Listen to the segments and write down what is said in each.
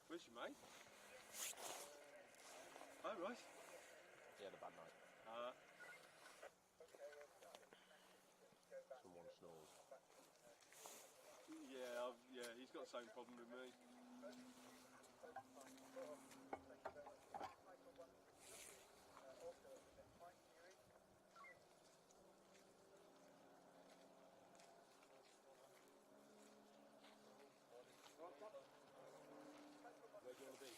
Where's your mate? Oh, right. He had a bad night. Someone snores. Yeah, he's got the same problem with me. Where do you want to be?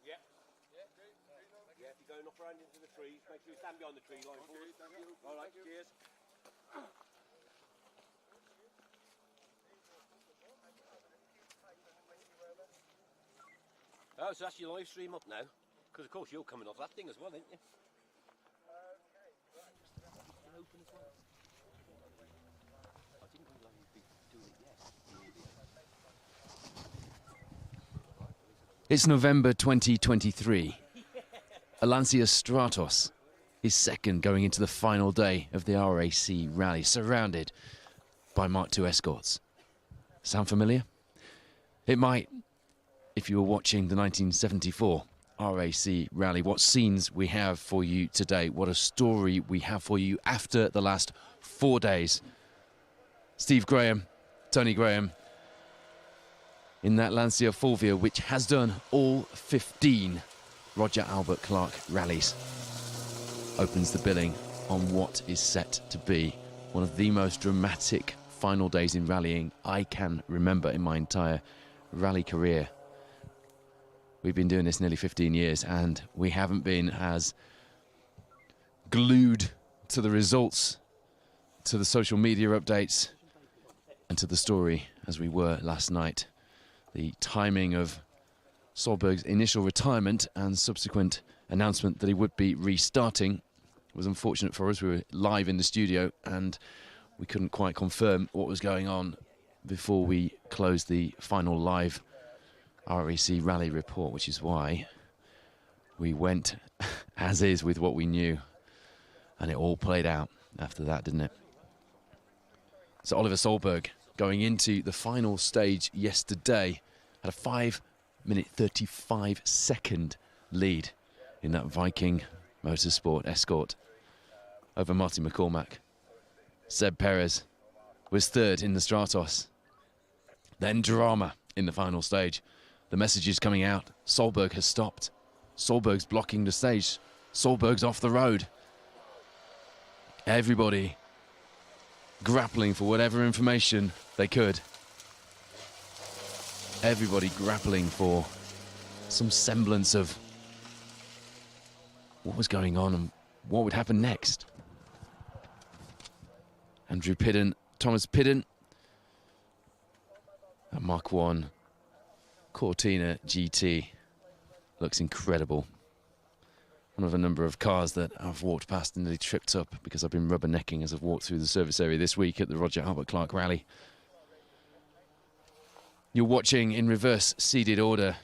Yeah. Yeah, if you're going off around into the trees, make sure you stand behind the tree line. Okay, thank you. All right, cheers. Oh, so that's your live stream up now? Because of course you're coming off that thing as well, aren't you? Open as well. I didn't realise you'd be doing it yet. It's November 2023. A Lancia Stratos, his second going into the final day of the RAC rally, surrounded by Mark II escorts. Sound familiar? It might, if you were watching the 1974 RAC rally. What scenes we have for you today, what a story we have for you after the last 4 days. Steve Graham, Tony Graham, in that Lancia Fulvia, which has done all 15 Roger Albert Clark rallies, opens the billing on what is set to be One of the most dramatic final days in rallying I can remember in my entire rally career. We've been doing this nearly 15 years and we haven't been as glued to the results, to the social media updates and to the story as we were last night. The timing of Solberg's initial retirement and subsequent announcement that he would be restarting was unfortunate for us. We were live in the studio and we couldn't quite confirm what was going on before we closed the final live RAC rally report, which is why we went as is with what we knew, and it all played out after that, didn't it? So Oliver Solberg, going into the final stage yesterday, had a 5-minute 35-second lead in that Viking Motorsport Escort over Martin McCormack. Seb Perez was third in the Stratos. Then drama in the final stage. The messages coming out. Solberg has stopped. Solberg's blocking the stage. Solberg's off the road. Everybody grappling for whatever information they could. Everybody grappling for some semblance of what was going on and what would happen next. Andrew Pidden, Thomas Pidden, and Mark 1 Cortina GT looks incredible. One of a number of cars that I've walked past and nearly tripped up because I've been rubbernecking as I've walked through the service area this week at the Roger Albert Clark Rally. You're watching in reverse seeded order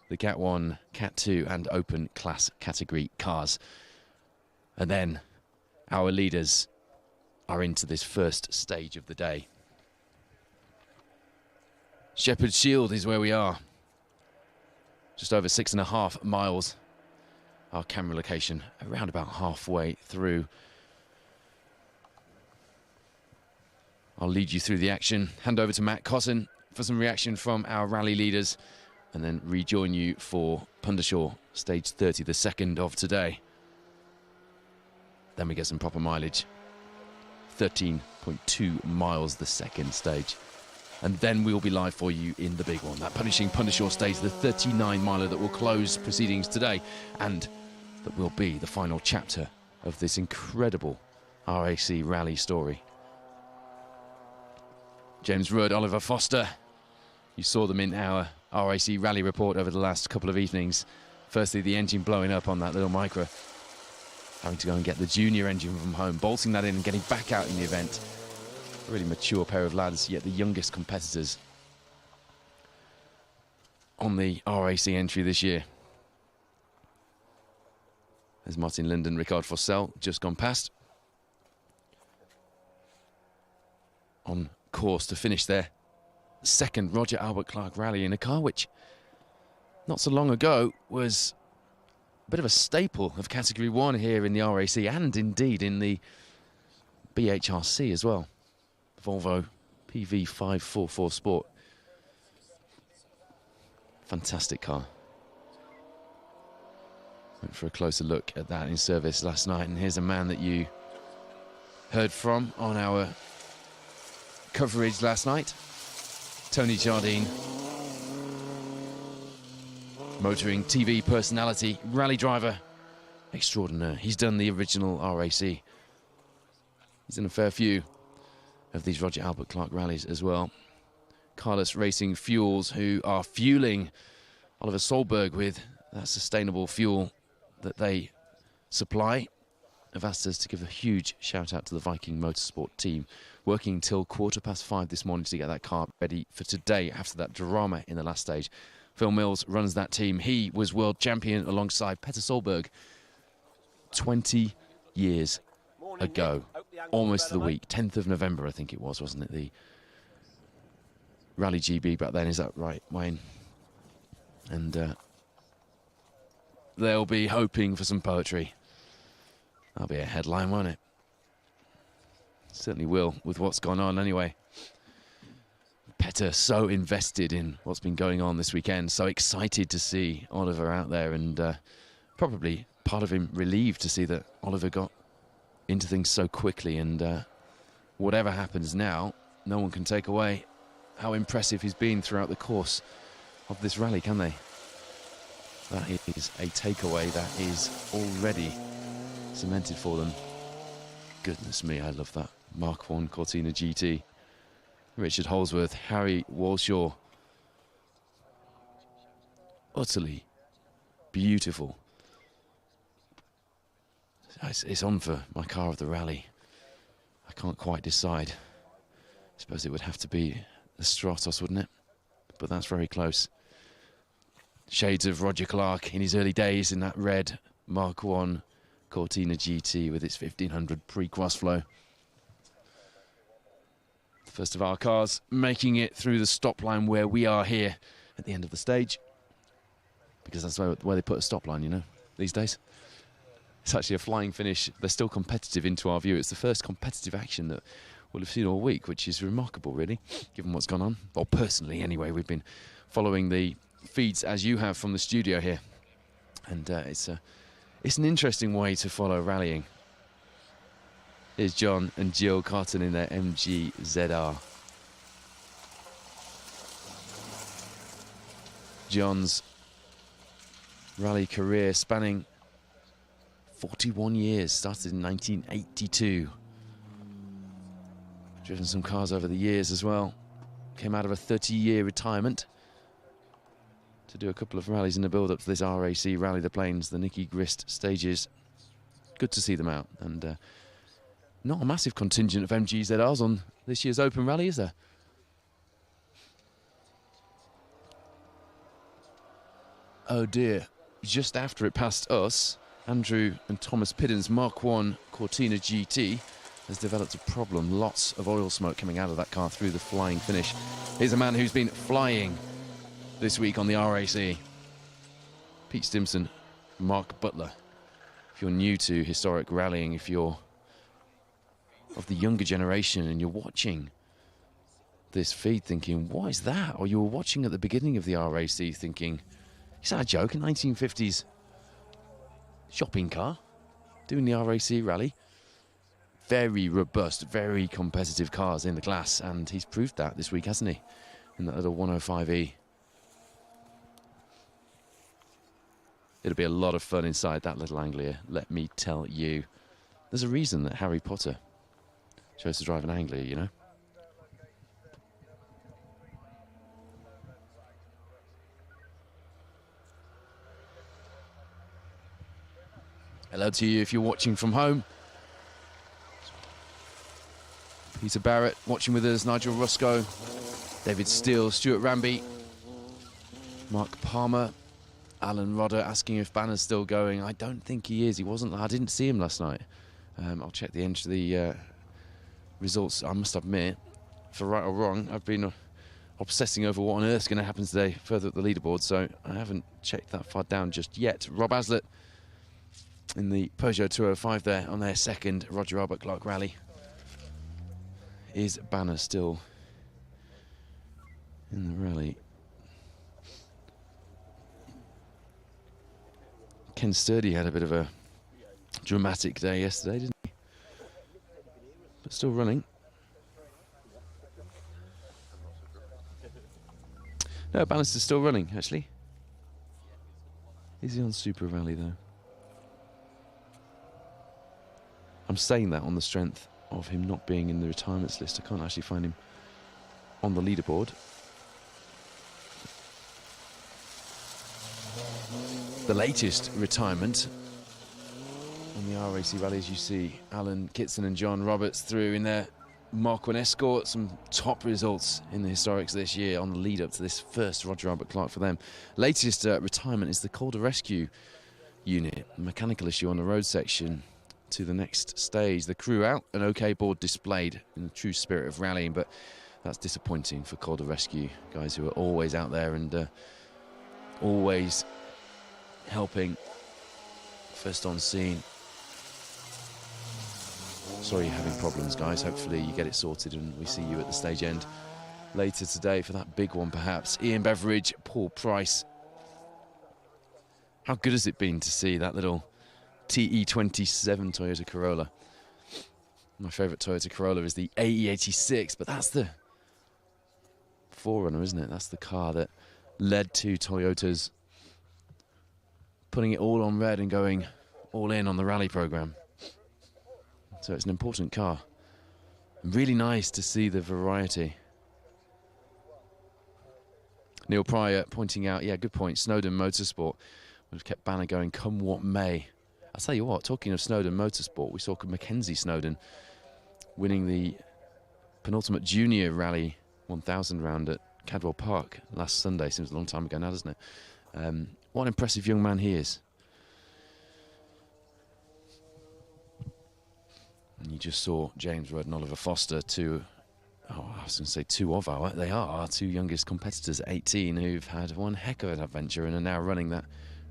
the Cat 1, Cat 2 and Open Class category cars. And then our leaders are into this first stage of the day. Shepherd's Shield is where we are. Just over 6.5 miles. Our camera location around about halfway through. I'll lead you through the action. Hand over to Matt Cotton for some reaction from our rally leaders and then rejoin you for Pundershaw, stage 30, the second of today. Then we get some proper mileage. 13.2 miles the second stage. And then we'll be live for you in the big one. That punishing Pundershaw stage, the 39-miler that will close proceedings today and that will be the final chapter of this incredible RAC rally story. James Rudd, Oliver Foster. You saw them in our RAC rally report over the last couple of evenings. Firstly, the engine blowing up on that little micro. Having to go and get the junior engine from home, bolting that in and getting back out in the event. A really mature pair of lads, yet the youngest competitors on the RAC entry this year. There's Martin Linden, Ricard Fossell, just gone past. On course to finish their second Roger Albert Clark rally in a car which, not so long ago, was a bit of a staple of Category 1 here in the RAC and indeed in the BHRC as well. Volvo PV544 Sport. Fantastic car. Went for a closer look at that in service last night, and here's a man that you heard from on our coverage last night. Tony Jardine. Motoring TV personality, rally driver extraordinaire. He's done the original RAC. He's done a fair few of these Roger Albert Clark rallies as well. Carlos Racing Fuels, who are fueling Oliver Solberg with that sustainable fuel that they supply, have asked us to give a huge shout out to the Viking Motorsport team, working till 5:15 this morning to get that car ready for today after that drama in the last stage. Phil Mills runs that team. He was world champion alongside Petter Solberg 20 years ago, almost to the week. 10th of November, I think it was, wasn't it? The Rally GB back then, is that right, Wayne? And they'll be hoping for some poetry. That'll be a headline, won't it? Certainly will, with what's gone on anyway. Petter so invested in what's been going on this weekend, so excited to see Oliver out there, and probably part of him relieved to see that Oliver got into things so quickly and whatever happens now, no one can take away how impressive he's been throughout the course of this rally, can they? That is a takeaway that is already cemented for them. Goodness me, I love that. Mark 1 Cortina GT. Richard Holsworth, Harry Walshaw. Utterly beautiful. It's on for my car of the rally. I can't quite decide. I suppose it would have to be the Stratos, wouldn't it? But that's very close. Shades of Roger Clark in his early days in that red Mark 1 Cortina GT with its 1500 pre-cross flow. First of our cars making it through the stop line where we are here at the end of the stage. Because that's where they put a stop line, you know, these days. It's actually a flying finish. They're still competitive into our view. It's the first competitive action that we'll have seen all week, which is remarkable, really, given what's gone on. Well, personally, anyway, we've been following the feeds as you have from the studio here. And it's an interesting way to follow rallying. Here's John and Jill Carton in their MG ZR. John's rally career spanning 41 years, started in 1982. Driven some cars over the years as well. Came out of a 30-year retirement to do a couple of rallies in the build-up to this RAC Rally the Plains, the Nicky Grist stages. Good to see them out, and not a massive contingent of MGZRs on this year's Open Rally, is there? Oh dear, just after it passed us, Andrew and Thomas Piddon's Mark 1 Cortina GT has developed a problem. Lots of oil smoke coming out of that car through the flying finish. Here's a man who's been flying this week on the RAC. Pete Stimson, Mark Butler. If you're new to historic rallying, if you're of the younger generation and you're watching this feed thinking, what is that? Or you were watching at the beginning of the RAC thinking, is that a joke? A 1950s shopping car doing the RAC rally. Very robust, very competitive cars in the class, and he's proved that this week, hasn't he? In that little 105E. It'll be a lot of fun inside that little Anglia, let me tell you. There's a reason that Harry Potter chose to drive an Anglia, you know? Hello to you if you're watching from home. Peter Barrett watching with us, Nigel Rusco, David Steele, Stuart Ramby, Mark Palmer, Alan Rodder asking if Banner's still going. I don't think he is. He wasn't. I didn't see him last night. I'll check the results. I must admit, for right or wrong, I've been obsessing over what on earth's going to happen today further up the leaderboard, so I haven't checked that far down just yet. Rob Aslett in the Peugeot 205 there on their second Roger Albert Clark rally. Is Banner still in the rally? Ken Sturdy had a bit of a dramatic day yesterday, didn't he? But still running. No, Bannister's still running, actually. Is he on Super Rally, though? I'm saying that on the strength of him not being in the retirements list. I can't actually find him on the leaderboard. The latest retirement on the RAC Rally, as you see Alan Kitson and John Roberts through in their Mark 1 Escort. Some top results in the historics this year on the lead up to this first Roger Albert Clark for them. Latest retirement is the Calder Rescue unit, a mechanical issue on the road section to the next stage. The crew out, an OK board displayed in the true spirit of rallying, but that's disappointing for Calder Rescue, guys who are always out there and always helping, first on scene. Sorry you're having problems, guys. Hopefully you get it sorted and we see you at the stage end later today for that big one, perhaps. Ian Beveridge, Paul Price. How good has it been to see that little TE27 Toyota Corolla My favourite Toyota Corolla is the AE86, but that's the forerunner, isn't it? That's the car that led to Toyota's putting it all on red and going all in on the rally programme. So it's an important car. Really nice to see the variety. Neil Pryor pointing out, yeah, good point, Snowden Motorsport would have kept Banner going come what may. I'll tell you what, talking of Snowden Motorsport, we saw Mackenzie Snowden winning the penultimate junior rally 1000 round at Cadwell Park last Sunday. Seems a long time ago now, doesn't it? What an impressive young man he is. And you just saw James Rudd and Oliver Foster, I was going to say they are our two youngest competitors at 18 who've had one heck of an adventure and are now running that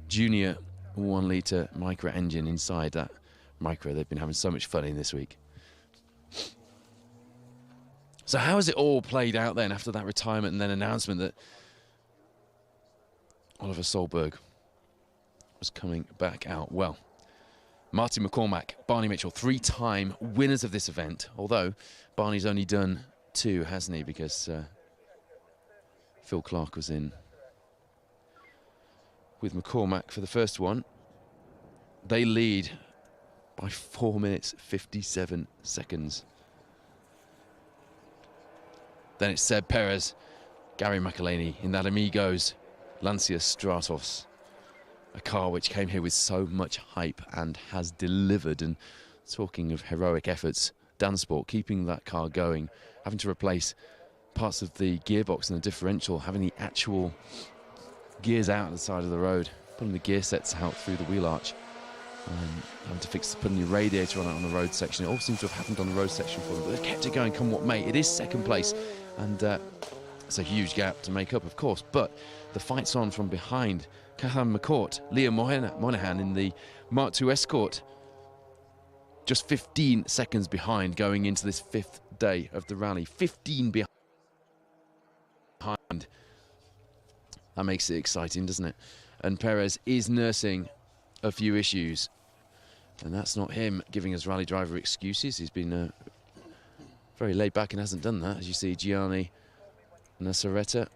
junior 1 litre Micra engine inside that Micra they've been having so much fun in this week. So how has it all played out then after that retirement and then announcement that Oliver Solberg was coming back out? Well, Martin McCormack, Barney Mitchell, 3-time winners of this event, although Barney's only done 2, hasn't he, because Phil Clark was in with McCormack for the first one. They lead by 4 minutes 57 seconds. Then it's Seb Perez, Gary McElhaney in that Amigos Lancia Stratos, a car which came here with so much hype and has delivered. And talking of heroic efforts, Dansport keeping that car going, having to replace parts of the gearbox and the differential, having the actual gears out at the side of the road, pulling the gear sets out through the wheel arch, having to putting the radiator on the road section. It all seems to have happened on the road section for them, but they've kept it going come what may. It is second place, and it's a huge gap to make up, of course, but the fight's on from behind. Cahan McCourt, Liam Monahan in the Mark II Escort, just 15 seconds behind going into this 5th day of the rally. 15 behind. That makes it exciting, doesn't it? And Perez is nursing a few issues, and that's not him giving us rally driver excuses. He's been very laid back and hasn't done that. As you see, Gianni Nasaretta,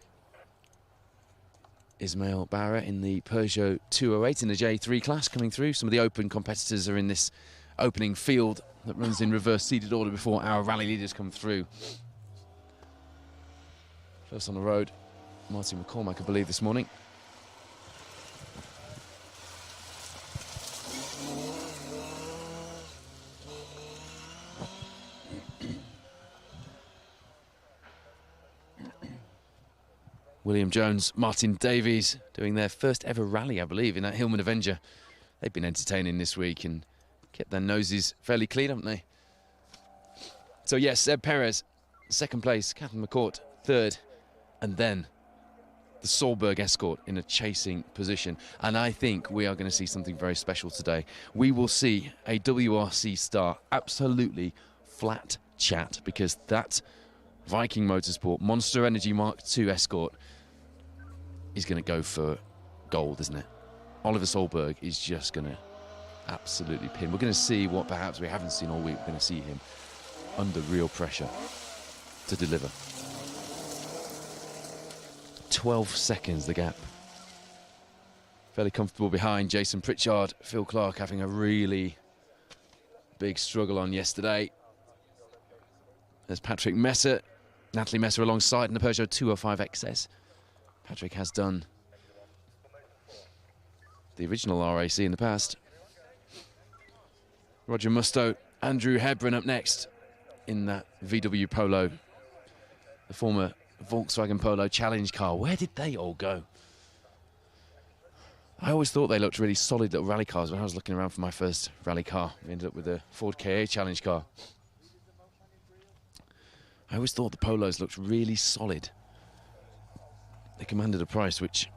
Ismail Barra in the Peugeot 208 in the J3 class coming through. Some of the open competitors are in this opening field that runs in reverse seated order before our rally leaders come through. First on the road, Martin McCormack, I believe, this morning. William Jones, Martin Davies doing their first ever rally, I believe, in that Hillman Avenger. They've been entertaining this week and kept their noses fairly clean, haven't they? So yes, Seb Perez, second place, Catherine McCourt, third, and then the Solberg Escort in a chasing position. And I think we are going to see something very special today. We will see a WRC star absolutely flat chat, because that Viking Motorsport Monster Energy Mark II Escort is going to go for gold, isn't it? Oliver Solberg is just going to absolutely pin. We're going to see what perhaps we haven't seen all week. We're going to see him under real pressure to deliver. 12 seconds the gap. Fairly comfortable behind Jason Pritchard. Phil Clark having a really big struggle on yesterday. There's Patrick Messer, Natalie Messer alongside in the Peugeot 205 XS. Patrick has done the original RAC in the past. Roger Musto, Andrew Hebron up next in that VW Polo, the former Volkswagen Polo challenge car. Where did they all go? I always thought they looked really solid little rally cars when I was looking around for my first rally car. We ended up with a Ford KA challenge car. I always thought the Polos looked really solid. They commanded a price which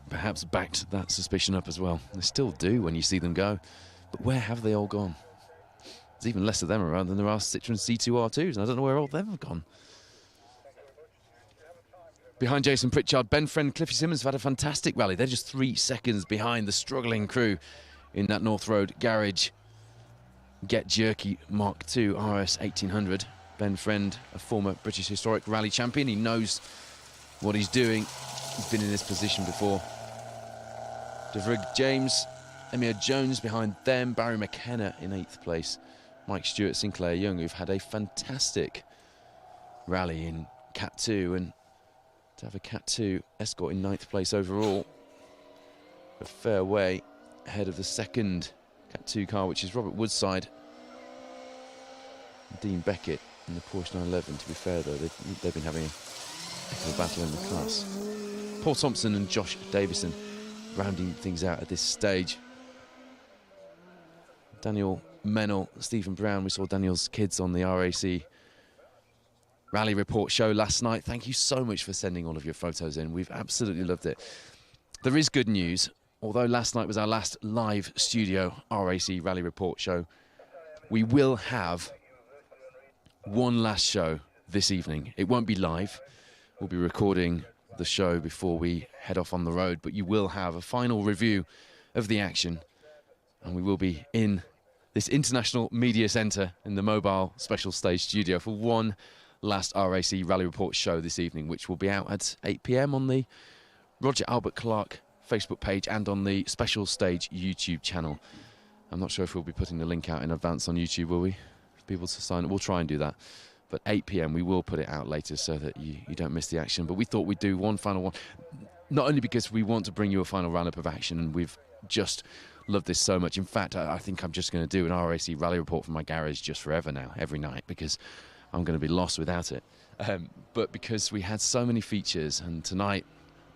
perhaps backed that suspicion up as well. They still do when you see them go. But where have they all gone? There's even less of them around than there are Citroen C2 R2s, and I don't know where all them have gone. Behind Jason Pritchard, Ben Friend, Cliffy Simmons have had a fantastic rally. They're just 3 seconds behind the struggling crew in that North Road garage. Get Jerky Mark II RS 1800. Ben Friend, a former British Historic Rally champion. He knows what he's doing. He's been in this position before. DeVrig James, Emir Jones behind them. Barry McKenna in 8th place. Mike Stewart, Sinclair Young, who've had a fantastic rally in Cat 2. And to have a Cat 2 Escort in 9th place overall. A fair way ahead of the second Cat 2 car, which is Robert Woodside. Dean Beckett in the Porsche 911. To be fair, though, they've been having a battle in the class. Paul Thompson and Josh Davison rounding things out at this stage. Daniel Mennel, Stephen Brown. We saw Daniel's kids on the RAC Rally Report show last night. Thank you so much for sending all of your photos in. We've absolutely loved it. There is good news. Although last night was our last live studio RAC Rally Report show, we will have one last show this evening. It won't be live. We'll be recording the show before we head off on the road, but you will have a final review of the action, and we will be in this International Media Centre in the mobile special stage studio for one last RAC Rally Report show this evening, which will be out at 8 p.m. on the Roger Albert Clark Facebook page and on the Special Stage YouTube channel. I'm not sure if we'll be putting the link out in advance on YouTube, will we? For people to sign up, we'll try and do that. But 8 p.m. we will put it out later so that you don't miss the action. But we thought we'd do one final one, not only because we want to bring you a final roundup of action, and we've just loved this so much. In fact, I think I'm just going to do an RAC Rally Report from my garage just forever now, every night, because I'm going to be lost without it. But because we had so many features, and tonight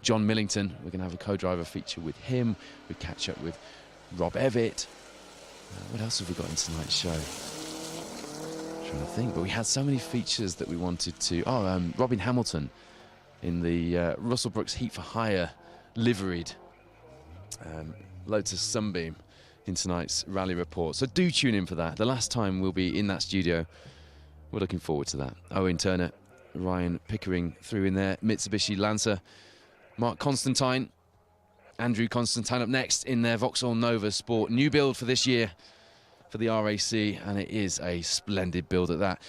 John Millington, we're going to have a co-driver feature with him. We catch up with Rob Evitt. What else have we got in tonight's show? I'm trying to think, but we had so many features that we wanted to. Robin Hamilton in the Russell Brooks Heat for Hire liveried Lotus Sunbeam in tonight's Rally Report. So do tune in for that. The last time we'll be in that studio. We're looking forward to that. Owen Turner, Ryan Pickering through in there, Mitsubishi Lancer. Mark Constantine, Andrew Constantine up next in their Vauxhall Nova Sport. New build for this year for the RAC, and it is a splendid build at that.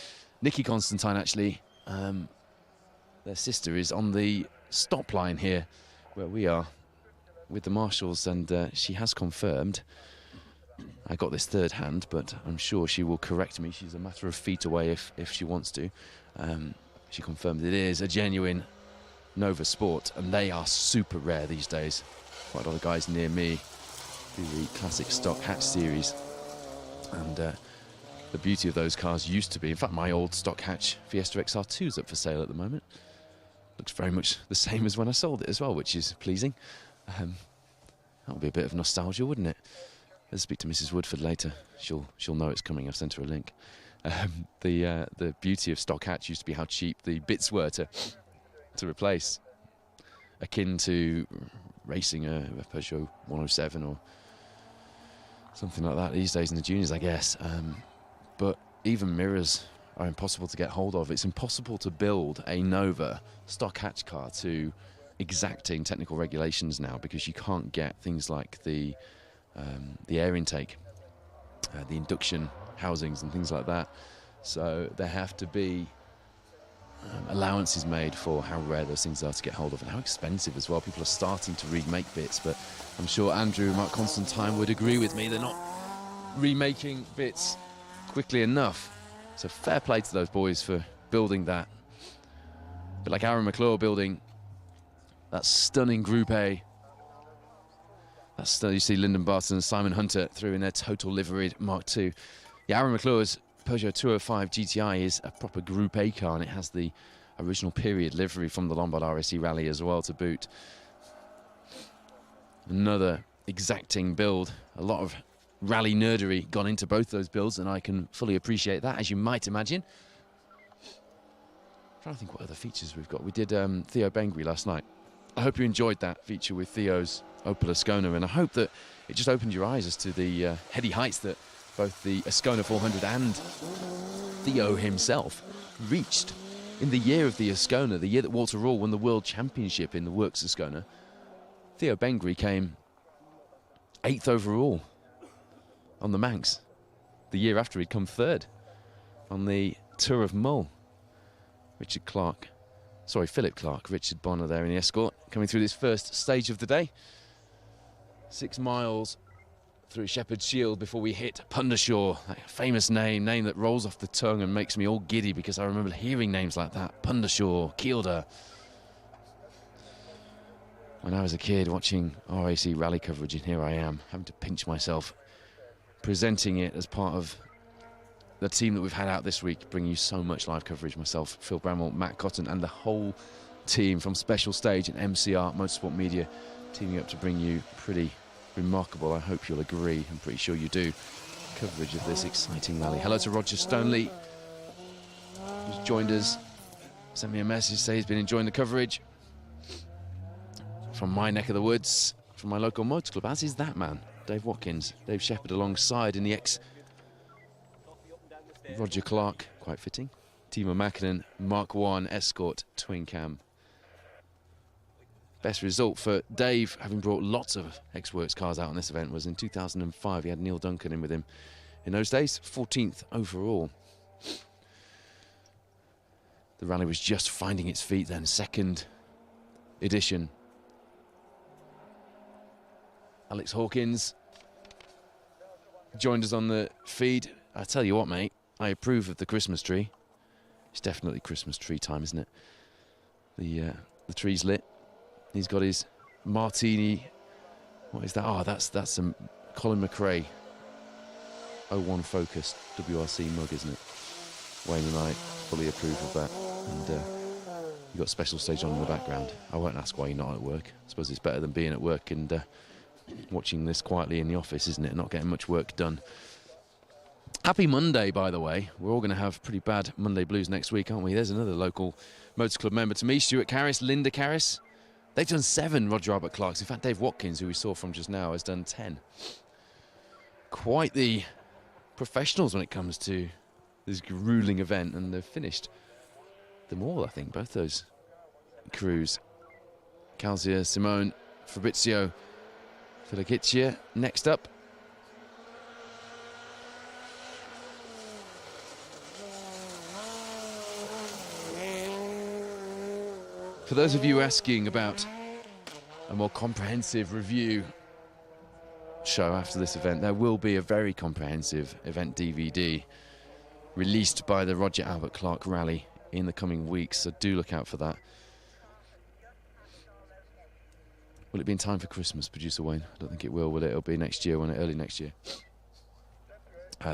Nikki Constantine, actually, their sister, is on the stop line here where we are with the marshals, and she has confirmed. I got this third hand, but I'm sure she will correct me. She's a matter of feet away if she wants to. She confirmed it is a genuine Nova Sport, and they are super rare these days. Quite a lot of guys near me do the classic stock hatch series, and the beauty of those cars used to be, in fact my old stock hatch Fiesta XR2 is up for sale at the moment. Looks very much the same as when I sold it as well, which is pleasing. That'll be a bit of nostalgia, wouldn't it? Let's speak to Mrs. Woodford later. She'll know it's coming. I've sent her a link. The beauty of stock hatch used to be how cheap the bits were to replace, akin to racing a Peugeot 107 or something like that these days in the juniors, I guess. But even mirrors are impossible to get hold of. It's impossible to build a Nova stock hatch car to exacting technical regulations now, because you can't get things like the air intake, the induction housings and things like that. So there have to be allowances made for how rare those things are to get hold of, and how expensive as well. People are starting to remake bits, but I'm sure Andrew and Mark Constantine would agree with me. They're not remaking bits quickly enough. So fair play to those boys for building that. But like Aaron McClure building that stunning Group A. You see Lyndon Barton and Simon Hunter through in their total liveried Mark II. Yeah, Aaron McClure's Peugeot 205 GTI is a proper Group A car, and it has the original period livery from the Lombard RSC Rally as well to boot. Another exacting build. A lot of rally nerdery gone into both those builds, and I can fully appreciate that, as you might imagine. I'm trying to think what other features we've got. We did Theo Bengry last night. I hope you enjoyed that feature with Theo's Opel Ascona, and I hope that it just opened your eyes as to the heady heights that both the Ascona 400 and Theo himself reached in the year of the Ascona, the year that Walter Rule won the World Championship in the Works Ascona. Theo Bengry came 8th overall on the Manx. the year after he'd come third on the Tour of Mull. Philip Clark, Richard Bonner there in the escort, coming through this first stage of the day. 6 miles through Shepherd's Shield before we hit Pundershaw, that famous name that rolls off the tongue and makes me all giddy because I remember hearing names like that. Pundershaw, Kielder. When I was a kid watching RAC rally coverage, and here I am, having to pinch myself, presenting it as part of the team that we've had out this week, bringing you so much live coverage. Myself, Phil Bramwell, Matt Cotton, and the whole team from Special Stage and MCR Motorsport Media, teaming up to bring you pretty remarkable, I hope you'll agree, I'm pretty sure you do, coverage of this exciting rally. Hello to Roger Stoneley, who's joined us, sent me a message, say he's been enjoying the coverage from my neck of the woods, from my local motor club, as is that man, Dave Watkins, Dave Shepherd alongside in the Roger Clark, quite fitting, Timo Mäkinen, Mark 1 Escort twin cam. Best result for Dave, having brought lots of ex-works cars out on this event, was in 2005. He had Neil Duncan in with him in those days, 14th overall. The rally was just finding its feet then, second edition. Alex Hawkins joined us on the feed. I tell you what, mate, I approve of the Christmas tree. It's definitely Christmas tree time, isn't it? The tree's lit. He's got his martini. What is that? Oh, that's some Colin McRae 01 Focus WRC mug, isn't it? Wayne and I fully approve of that. And you've got Special Stage on in the background. I won't ask why you're not at work. I suppose it's better than being at work and watching this quietly in the office, isn't it? Not getting much work done. Happy Monday, by the way. We're all going to have pretty bad Monday blues next week, aren't we? There's another local Motor Club member to me, Stuart Carris, Linda Carris. They've done 7 Roger Albert Clarks. In fact, Dave Watkins, who we saw from just now, has done 10. Quite the professionals when it comes to this grueling event, and they've finished them all, I think, both those crews. Calzia, Simone, Fabrizio, Filikicia next up. For those of you asking about a more comprehensive review show after this event, there will be a very comprehensive event DVD released by the Roger Albert Clark Rally in the coming weeks, so do look out for that. Will it be in time for Christmas, Producer Wayne? I don't think it will it? It'll be next year, early next year.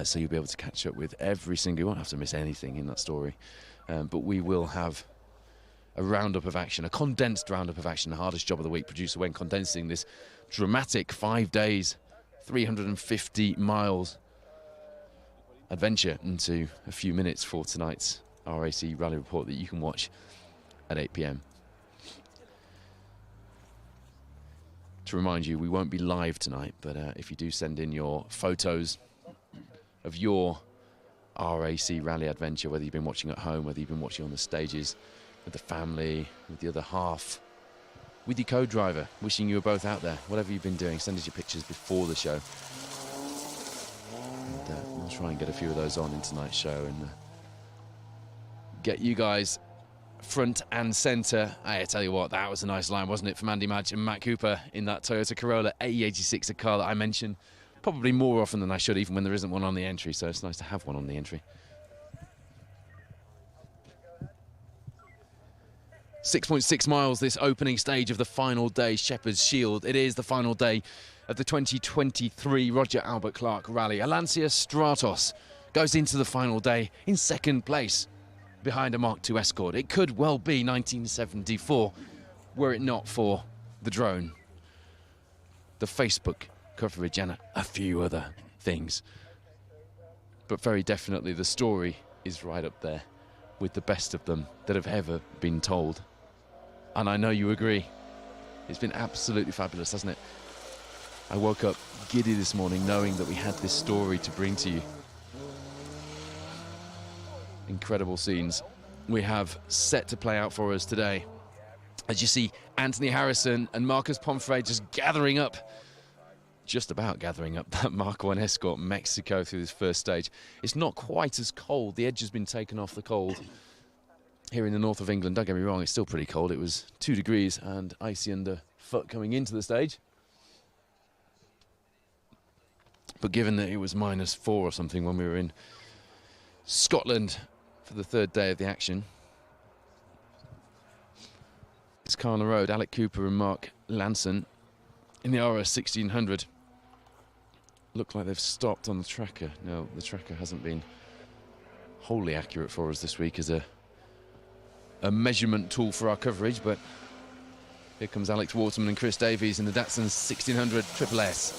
So you'll be able to catch up with every single, you won't have to miss anything in that story, but we will have a roundup of action, a condensed roundup of action, the hardest job of the week. Producer Wayne condensing this dramatic 5 days, 350 miles adventure into a few minutes for tonight's RAC Rally Report that you can watch at 8 p.m. To remind you, we won't be live tonight, but if you do send in your photos of your RAC Rally adventure, whether you've been watching at home, whether you've been watching on the stages, with the family, with the other half, with your co-driver, wishing you were both out there. Whatever you've been doing, send us your pictures before the show. And we'll try and get a few of those on in tonight's show and get you guys front and centre. I tell you what, that was a nice line, wasn't it, from Andy Madge and Matt Cooper in that Toyota Corolla AE86, a car that I mention probably more often than I should, even when there isn't one on the entry, so it's nice to have one on the entry. 6.6 miles this opening stage of the final day, Shepherd's Shield. It is the final day of the 2023 Roger Albert Clark Rally. Lancia Stratos goes into the final day in second place behind a Mark II Escort. It could well be 1974 were it not for the drone, the Facebook coverage and a few other things. But very definitely the story is right up there with the best of them that have ever been told. And I know you agree. It's been absolutely fabulous, hasn't it? I woke up giddy this morning knowing that we had this story to bring to you. Incredible scenes we have set to play out for us today. As you see Anthony Harrison and Marcus Pomfrey just gathering up just about gathering up that Mark 1 Escort Mexico through this first stage. It's not quite as cold. The edge has been taken off the cold here in the north of England. Don't get me wrong, it's still pretty cold. It was 2 degrees and icy underfoot coming into the stage. But given that it was -4 or something when we were in Scotland for the 3rd day of the action, it's car on the road. Alec Cooper and Mark Lanson in the RS 1600. Look like they've stopped on the tracker. No, the tracker hasn't been wholly accurate for us this week as a measurement tool for our coverage, but here comes Alex Waterman and Chris Davies in the Datsun 1600 Triple S.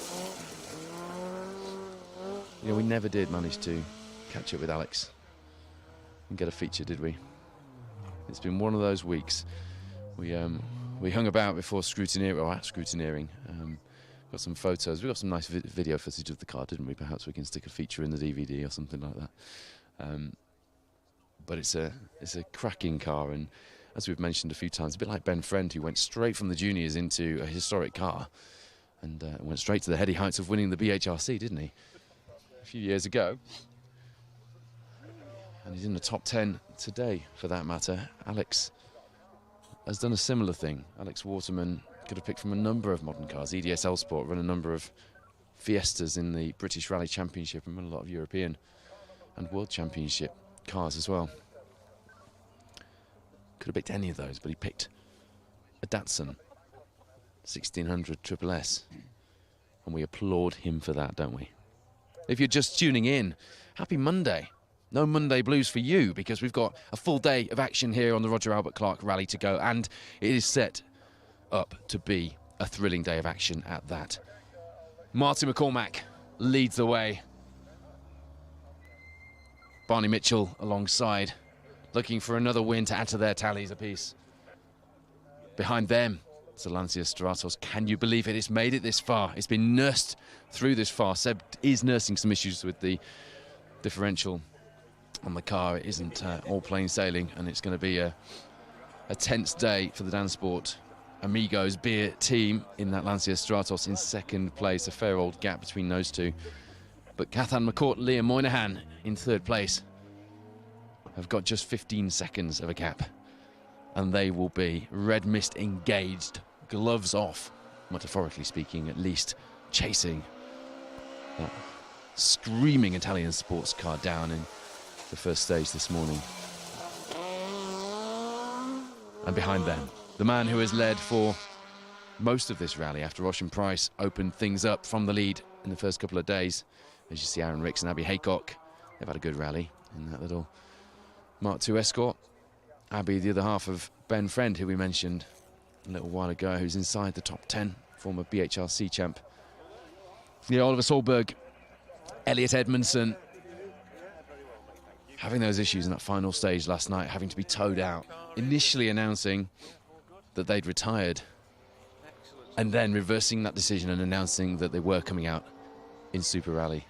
You know, we never did manage to catch up with Alex and get a feature, did we? It's been one of those weeks. We hung about before scrutineering. Got some photos. We got some nice video footage of the car, didn't we? Perhaps we can stick a feature in the DVD or something like that. But it's a cracking car, and as we've mentioned a few times, a bit like Ben Friend, who went straight from the juniors into a historic car and went straight to the heady heights of winning the BHRC, didn't he? A few years ago. And he's in the top 10 today, for that matter. Alex has done a similar thing. Alex Waterman could have picked from a number of modern cars. EDSL Sport run a number of Fiestas in the British Rally Championship and run a lot of European and World Championship cars as well. Could have picked any of those, but he picked a Datsun 1600 Triple S, and we applaud him for that, don't we? If you're just tuning in, happy Monday. No Monday blues for you, because we've got a full day of action here on the Roger Albert Clark Rally to go, and it is set up to be a thrilling day of action at that. Martin McCormack leads the way. Barney Mitchell alongside, looking for another win to add to their tallies apiece. Behind them, it's Lancia Stratos. Can you believe it? It's made it this far. It's been nursed through this far. Seb is nursing some issues with the differential on the car. It isn't all plain sailing, and it's going to be a tense day for the Dansport Amigos beer team in that Lancia Stratos in second place. A fair old gap between those two. But Cathan McCourt, Liam Moynihan in third place have got just 15 seconds of a gap. And they will be red mist engaged, gloves off, metaphorically speaking at least, chasing that screaming Italian sports car down in the first stage this morning. And behind them, the man who has led for most of this rally after Ocean Price opened things up from the lead in the first couple of days. As you see, Aaron Ricks and Abby Haycock, they've had a good rally in that little Mark II Escort. Abby, the other half of Ben Friend, who we mentioned a little while ago, who's inside the top 10, former BHRC champ. Yeah, Oliver Solberg, Elliot Edmondson, having those issues in that final stage last night, having to be towed out, initially announcing that they'd retired, and then reversing that decision and announcing that they were coming out in Super Rally.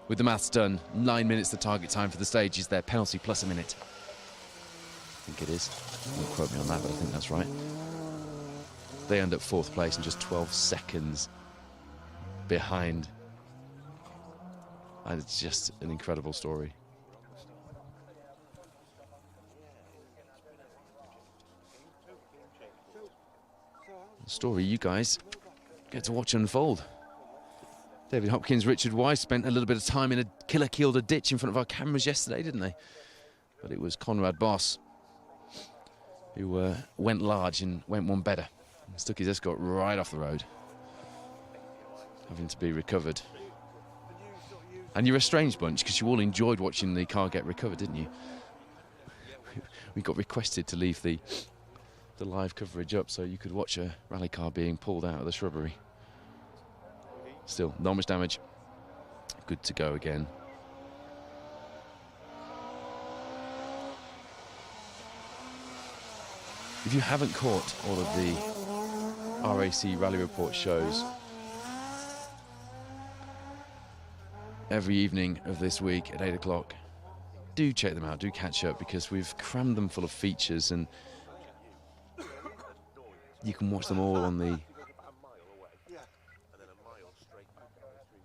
With the maths done, 9 minutes the target time for the stage. Is their penalty plus a minute? I think it is. Don't quote me on that, but I think that's right. They end up 4th place and just 12 seconds behind. And it's just an incredible story. A story you guys get to watch unfold. David Hopkins, Richard Weiss spent a little bit of time in a killer-keeled ditch in front of our cameras yesterday, didn't they? But it was Conrad Boss who went large and went one better. And stuck his Escort right off the road, having to be recovered. And you're a strange bunch, because you all enjoyed watching the car get recovered, didn't you? We got requested to leave the live coverage up so you could watch a rally car being pulled out of the shrubbery. Still, not much damage. Good to go again. If you haven't caught all of the RAC Rally Report shows every evening of this week at 8 o'clock, do check them out, do catch up, because we've crammed them full of features, and you can watch them all on the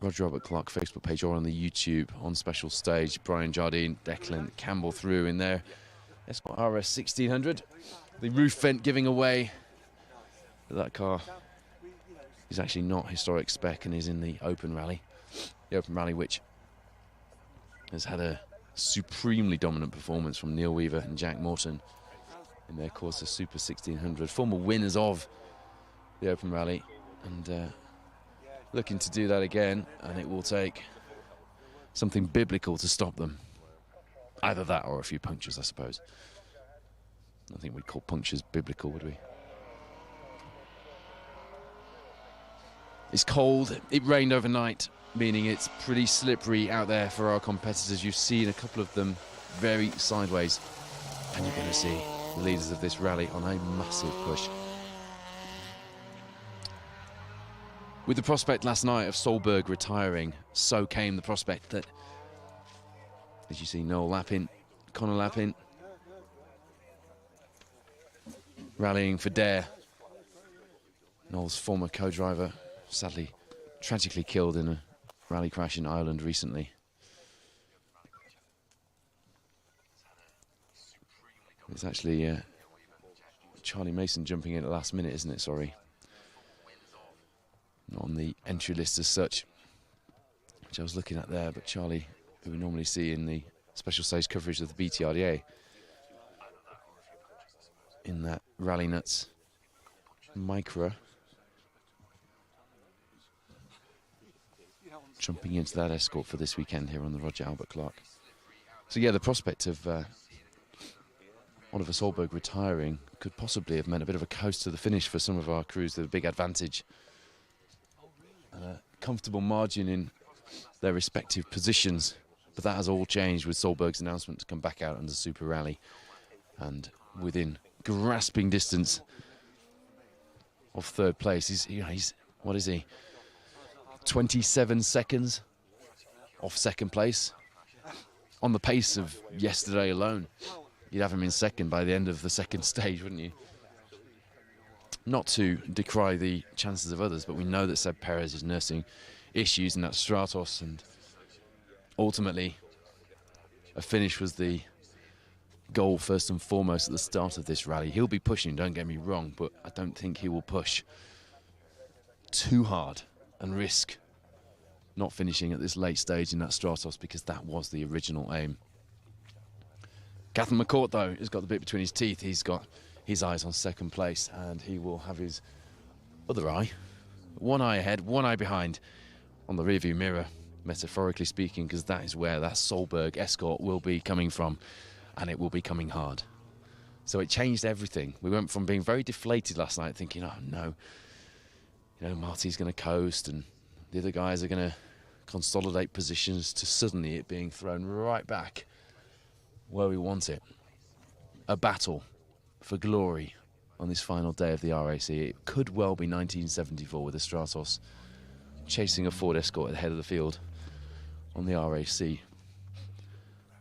Roger Albert Clark Facebook page or on the YouTube on special stage. Brian Jardine, Declan Campbell through in there. Escort RS 1600. The roof vent giving away that car is actually not historic spec and is in the Open Rally. The Open Rally, which has had a supremely dominant performance from Neil Weaver and Jack Morton in their Corsa Super 1600. Former winners of the Open Rally, and looking to do that again, and it will take something biblical to stop them. Either that or a few punctures, I suppose. I think we'd call punctures biblical, would we? It's cold, it rained overnight, meaning it's pretty slippery out there for our competitors. You've seen a couple of them very sideways, and you're going to see the leaders of this rally on a massive push. With the prospect last night of Solberg retiring, so came the prospect that, as you see, Noel Lappin, Conor Lappin, rallying for Dare. Noel's former co-driver, sadly, tragically killed in a rally crash in Ireland recently. It's actually Charlie Mason jumping in at the last minute, isn't it? Sorry. Not on the entry list as such, which I was looking at there, but Charlie, who we normally see in the special stage coverage of the BTRDA, in that Rally Nuts Micra, jumping into that escort for this weekend here on the Roger Albert Clark. So yeah, the prospect of Oliver Solberg retiring could possibly have meant a bit of a coast to the finish for some of our crews with a big advantage and a comfortable margin in their respective positions. But that has all changed with Solberg's announcement to come back out under Super Rally, and within grasping distance of third place. He's what is he? 27 seconds off second place. On the pace of yesterday alone, you'd have him in second by the end of the second stage, wouldn't you? Not to decry the chances of others, but we know that Seb Perez is nursing issues in that Stratos, and ultimately a finish was the goal first and foremost at the start of this rally. He'll be pushing, don't get me wrong, but I don't think he will push too hard and risk not finishing at this late stage in that Stratos, because that was the original aim. Catherine McCourt, though, has got the bit between his teeth. He's got his eyes on second place, and he will have his other eye, one eye ahead, one eye behind, on the rearview mirror, metaphorically speaking, because that is where that Solberg escort will be coming from, and it will be coming hard. So it changed everything. We went from being very deflated last night, thinking, oh no, you know, Marty's going to coast and the other guys are going to consolidate positions, to suddenly it being thrown right back where we want it. A battle for glory on this final day of the RAC. It could well be 1974 with the Stratos chasing a Ford Escort at the head of the field on the RAC.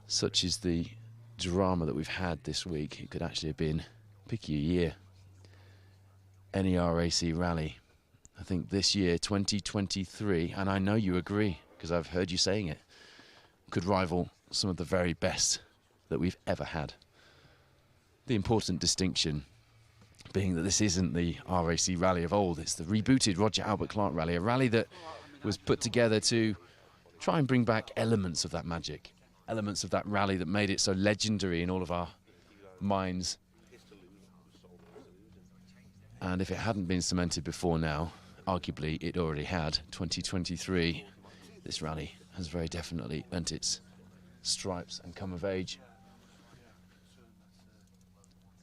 Such is the drama that we've had this week. It could actually have been, pick your year, any RAC rally. I think this year, 2023, and I know you agree because I've heard you saying it, could rival some of the very best that we've ever had. The important distinction being that this isn't the RAC rally of old. It's the rebooted Roger Albert Clark rally, a rally that was put together to try and bring back elements of that magic, elements of that rally that made it so legendary in all of our minds. And if it hadn't been cemented before now, arguably it already had. 2023, this rally has very definitely earned its stripes and come of age.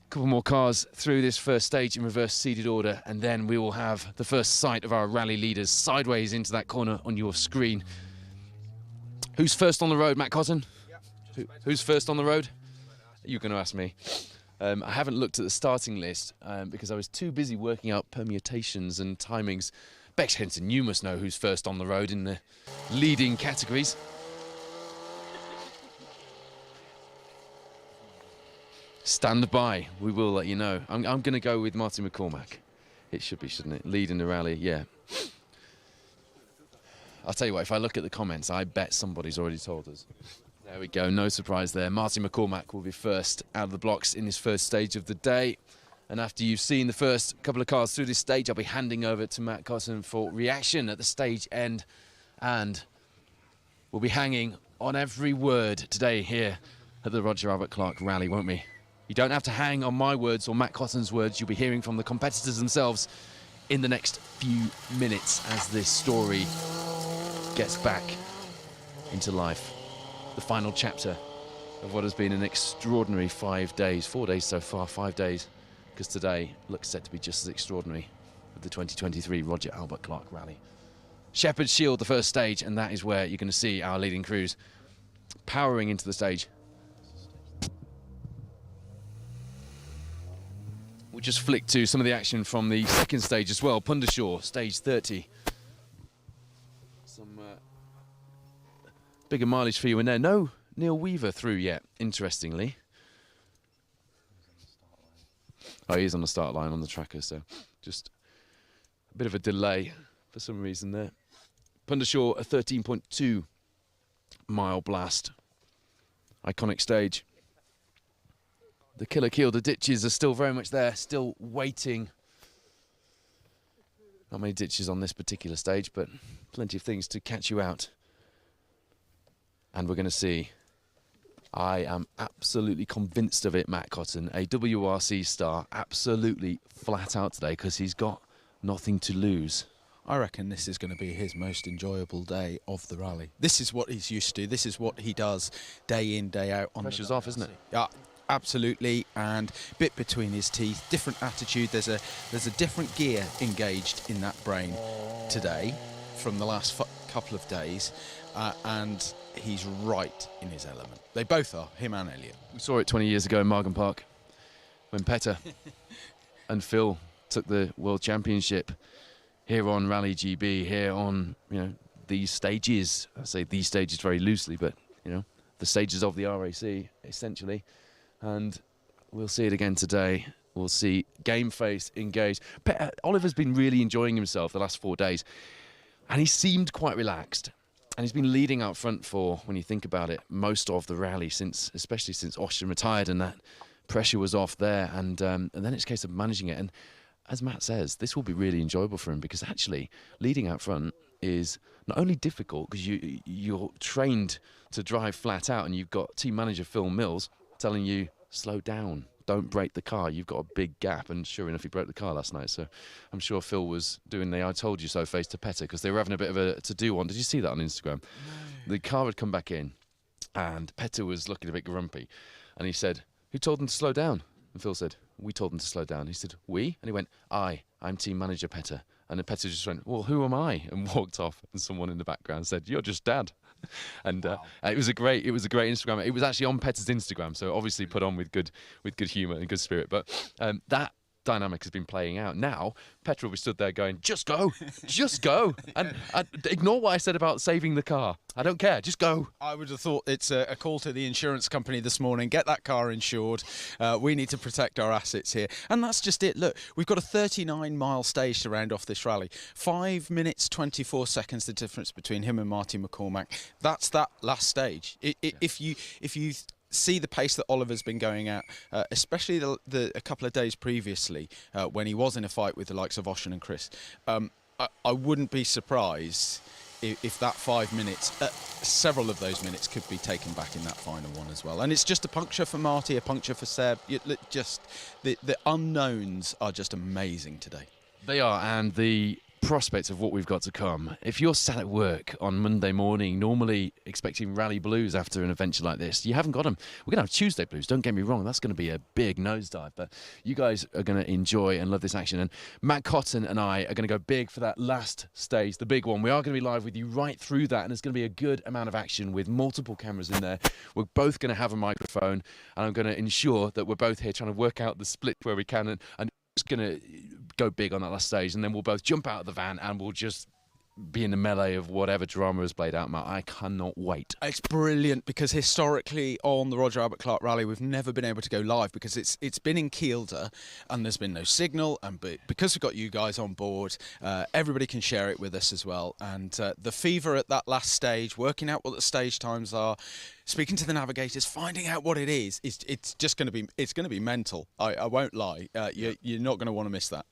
A couple more cars through this first stage in reverse seated order, and then we will have the first sight of our rally leaders sideways into that corner on your screen. Who's first on the road, Matt Cotton? Who's first on the road? You're going to ask me. I haven't looked at the starting list because I was too busy working out permutations and timings. Bex Henson, you must know who's first on the road in the leading categories. Stand by, we will let you know. I'm going to go with Martin McCormack. It should be, shouldn't it? Leading the rally, yeah. I'll tell you what, if I look at the comments, I bet somebody's already told us. There we go, no surprise there. Marty McCormack will be first out of the blocks in his first stage of the day. And after you've seen the first couple of cars through this stage, I'll be handing over to Matt Cotton for reaction at the stage end. And we'll be hanging on every word today here at the Roger Albert Clark Rally, won't we? You don't have to hang on my words or Matt Cotton's words. You'll be hearing from the competitors themselves in the next few minutes as this story gets back into life. The final chapter of what has been an extraordinary 5 days, 4 days so far, 5 days, because today looks set to be just as extraordinary with the 2023 Roger Albert Clark Rally. Shepherd's Shield, the first stage, and that is where you're going to see our leading crews powering into the stage. We'll just flick to some of the action from the second stage as well. Pundershaw, stage 30. Some bigger mileage for you in there. No Neil Weaver through yet, interestingly. Oh, he's on the start line on the tracker, so just a bit of a delay for some reason there. Pundershaw, a 13.2 mile blast. Iconic stage. The killer keel, the ditches are still very much there, still waiting. Not many ditches on this particular stage, but plenty of things to catch you out. And we're going to see, I am absolutely convinced of it, Matt Cotton, a WRC star, absolutely flat out today because he's got nothing to lose. I reckon this is going to be his most enjoyable day of the rally. This is what he's used to. This is what he does day in, day out. Pressure's off, isn't it? Yeah, absolutely. And bit between his teeth, different attitude. There's a different gear engaged in that brain today from the last couple of days, and he's right in his element. They both are, him and Elliot. We saw it 20 years ago in Margam Park when Petter and Phil took the World Championship here on Rally GB, here on, you know, these stages. I say these stages very loosely, but, you know, the stages of the RAC, essentially. And we'll see it again today. We'll see game face engaged. Oliver's been really enjoying himself the last 4 days, and he seemed quite relaxed. And he's been leading out front for, when you think about it, most of the rally, especially since Austin retired and that pressure was off there. And then it's a case of managing it. And as Matt says, this will be really enjoyable for him because actually leading out front is not only difficult because you're trained to drive flat out and you've got team manager Phil Mills telling you, slow down, don't break the car, you've got a big gap. And sure enough, he broke the car last night. So I'm sure Phil was doing the I told you so face to Petter because they were having a bit of a to-do one. Did you see that on Instagram? No. The car had come back in and Petter was looking a bit grumpy. And he said, who told them to slow down? And Phil said, we told them to slow down. He said, we? And he went, I'm team manager Petter. And then Petter just went, well, who am I? And walked off. And someone in the background said, you're just dad. And wow. It was a great Instagram. It was actually on Petter's Instagram, so obviously put on with good humour and good spirit. But that dynamic has been playing out. Now, Petter will be stood there going, just go, just go. And ignore what I said about saving the car. I don't care, just go. I would have thought it's a call to the insurance company this morning. Get that car insured. We need to protect our assets here. And that's just it. Look, we've got a 39-mile stage to round off this rally. 5 minutes, 24 seconds, the difference between him and Marty McCormack. That's that last stage. If you see the pace that Oliver's been going at, especially a couple of days previously when he was in a fight with the likes of Ocean and Chris, I wouldn't be surprised if that 5 minutes, several of those minutes could be taken back in that final one as well. And it's just a puncture for Marty, a puncture for Seb. Just the unknowns are just amazing today. They are, and the prospect of what we've got to come. If you're sat at work on Monday morning, normally expecting rally blues after an adventure like this, you haven't got them. We're going to have Tuesday blues, don't get me wrong. That's going to be a big nosedive, but you guys are going to enjoy and love this action. And Matt Cotton and I are going to go big for that last stage, the big one. We are going to be live with you right through that, and there's going to be a good amount of action with multiple cameras in there. We're both going to have a microphone, and I'm going to ensure that we're both here trying to work out the split where we can, and just going to go big on that last stage, and then we'll both jump out of the van and we'll just be in the melee of whatever drama has played out, Matt. I cannot wait. It's brilliant because historically on the Roger Albert Clark Rally we've never been able to go live because it's been in Kielder and there's been no signal, and because we've got you guys on board, everybody can share it with us as well. And the fever at that last stage, working out what the stage times are, speaking to the navigators, finding out what it is, it's just going to be mental. I won't lie. You're not going to want to miss that.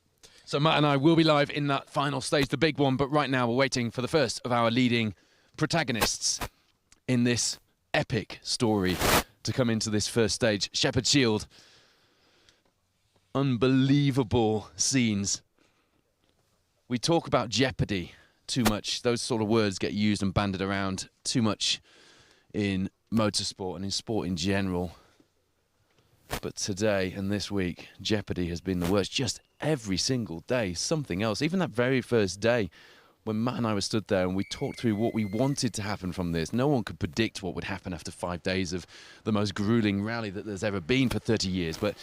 So Matt and I will be live in that final stage, the big one, but right now we're waiting for the first of our leading protagonists in this epic story to come into this first stage. Shepherd Shield. Unbelievable scenes. We talk about jeopardy too much. Those sort of words get used and bandied around too much in motorsport and in sport in general. But today and this week, jeopardy has been the worst. Just every single day, something else. Even that very first day when Matt and I were stood there and we talked through what we wanted to happen from this. No one could predict what would happen after 5 days of the most grueling rally that there's ever been for 30 years. But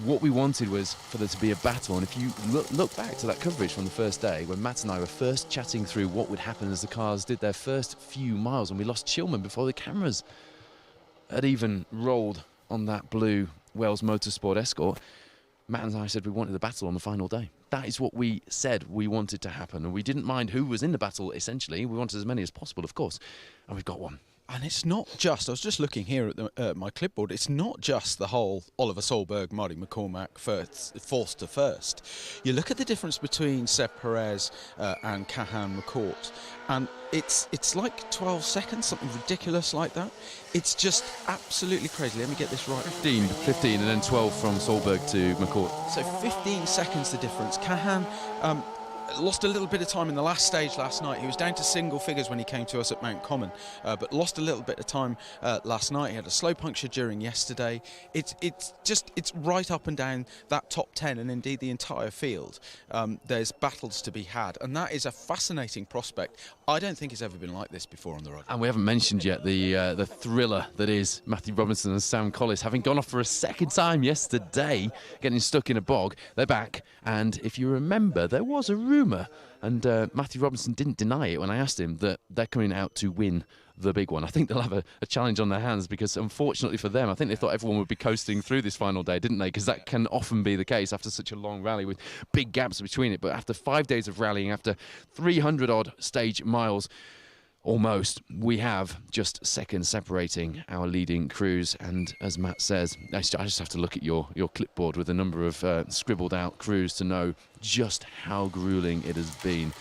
what we wanted was for there to be a battle. And if you look back to that coverage from the first day when Matt and I were first chatting through what would happen as the cars did their first few miles, and we lost Chilman before the cameras had even rolled on that blue Wells Motorsport Escort, Matt and I said we wanted the battle on the final day. That is what we said we wanted to happen, and we didn't mind who was in the battle, essentially. We wanted as many as possible, of course, and we've got one. And it's not just, I was just looking here at my clipboard, it's not just the whole Oliver Solberg, Marty McCormack forced to first. You look at the difference between Seb Perez and Kahan McCourt, and it's like 12 seconds, something ridiculous like that. It's just absolutely crazy. Let me get this right. 15 and then 12 from Solberg to McCourt. So 15 seconds the difference. Kahan lost a little bit of time in the last stage last night. He was down to single figures when he came to us at Mount Common, but lost a little bit of time last night. He had a slow puncture during yesterday. It's right up and down that top 10 and indeed the entire field. There's battles to be had, and that is a fascinating prospect. I don't think it's ever been like this before on the road. And we haven't mentioned yet the thriller that is Matthew Robinson and Sam Collis having gone off for a second time yesterday, getting stuck in a bog. They're back, and if you remember, there was a rumour, and Matthew Robinson didn't deny it when I asked him, that they're coming out to win the big one. I think they'll have a challenge on their hands because, unfortunately for them, I think they thought everyone would be coasting through this final day, didn't they? Because that can often be the case after such a long rally with big gaps between it. But after 5 days of rallying, after 300-odd stage miles, almost, we have just seconds separating our leading crews. And as Matt says, I just have to look at your clipboard with a number of scribbled out crews to know just how grueling it has been.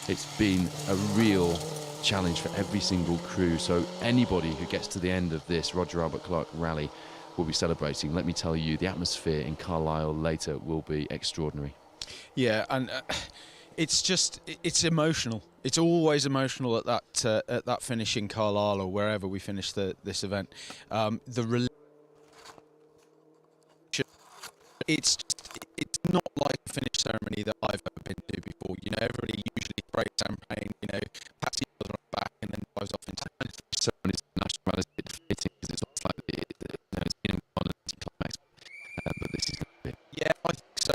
It's been a real challenge for every single crew. So anybody who gets to the end of this Roger Albert Clark rally will be celebrating. Let me tell you, the atmosphere in Carlisle later will be extraordinary. Yeah, and it's emotional. It's always emotional at that finish in Carlisle or wherever we finish this event. It's not like a finish ceremony that I've ever been to before. You know, everybody usually sprays champagne, you know, pats each other on the back and then goes off into the ceremonies. National rally is a bit deflating because it's almost like it's been on an anti-climax. But this is going to be. Yeah, I think so.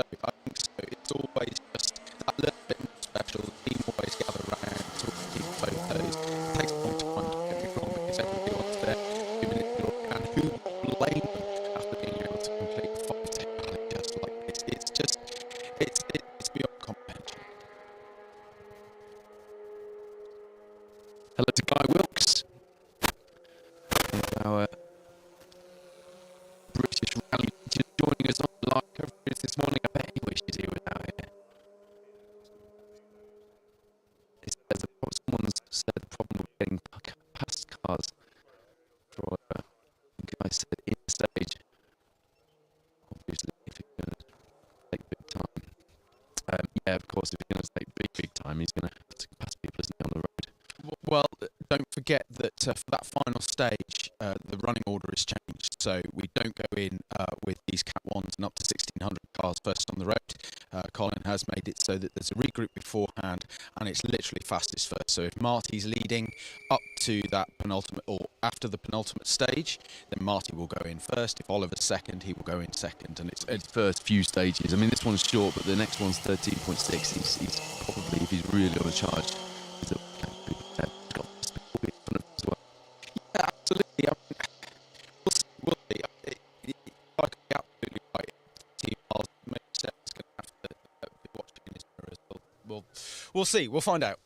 It's always just that little bit more special. The team always gather around, talk, keep photos. It takes a long time to get it wrong because everybody wants there, giving it your hand. Who blame them after being able to complete a 5-day rally just like this? It's beyond comprehension. Hello to Guy Wilkes, our British rally legend, joining us on live coverage this morning. I bet he wishes he was out here. He says someone's said the problem with getting past cars for Guy said in stage. Obviously, if you're going to take big time, yeah, of course, if you're going to take big time, he's going to have to pass people, isn't he, on the road. Well, don't forget that for that final stage, the running order is changed. So we don't go in with these Cat 1s and up to 1,600 cars first on the road. Colin has made it so that there's a regroup beforehand, and it's literally fastest first. So if Marty's leading up to that penultimate, or after the penultimate stage, then Marty will go in first. If Oliver's second, he will go in second. And It's first few stages. I mean, this one's short, but the next one's 13.6. He's probably, if he's really on a charge, he's got as well. yeah, absolutely. I mean, we'll see. Like, absolutely right. 15 miles, maybe Seb's going to have to be watching his mirrors. We'll see. We'll find out.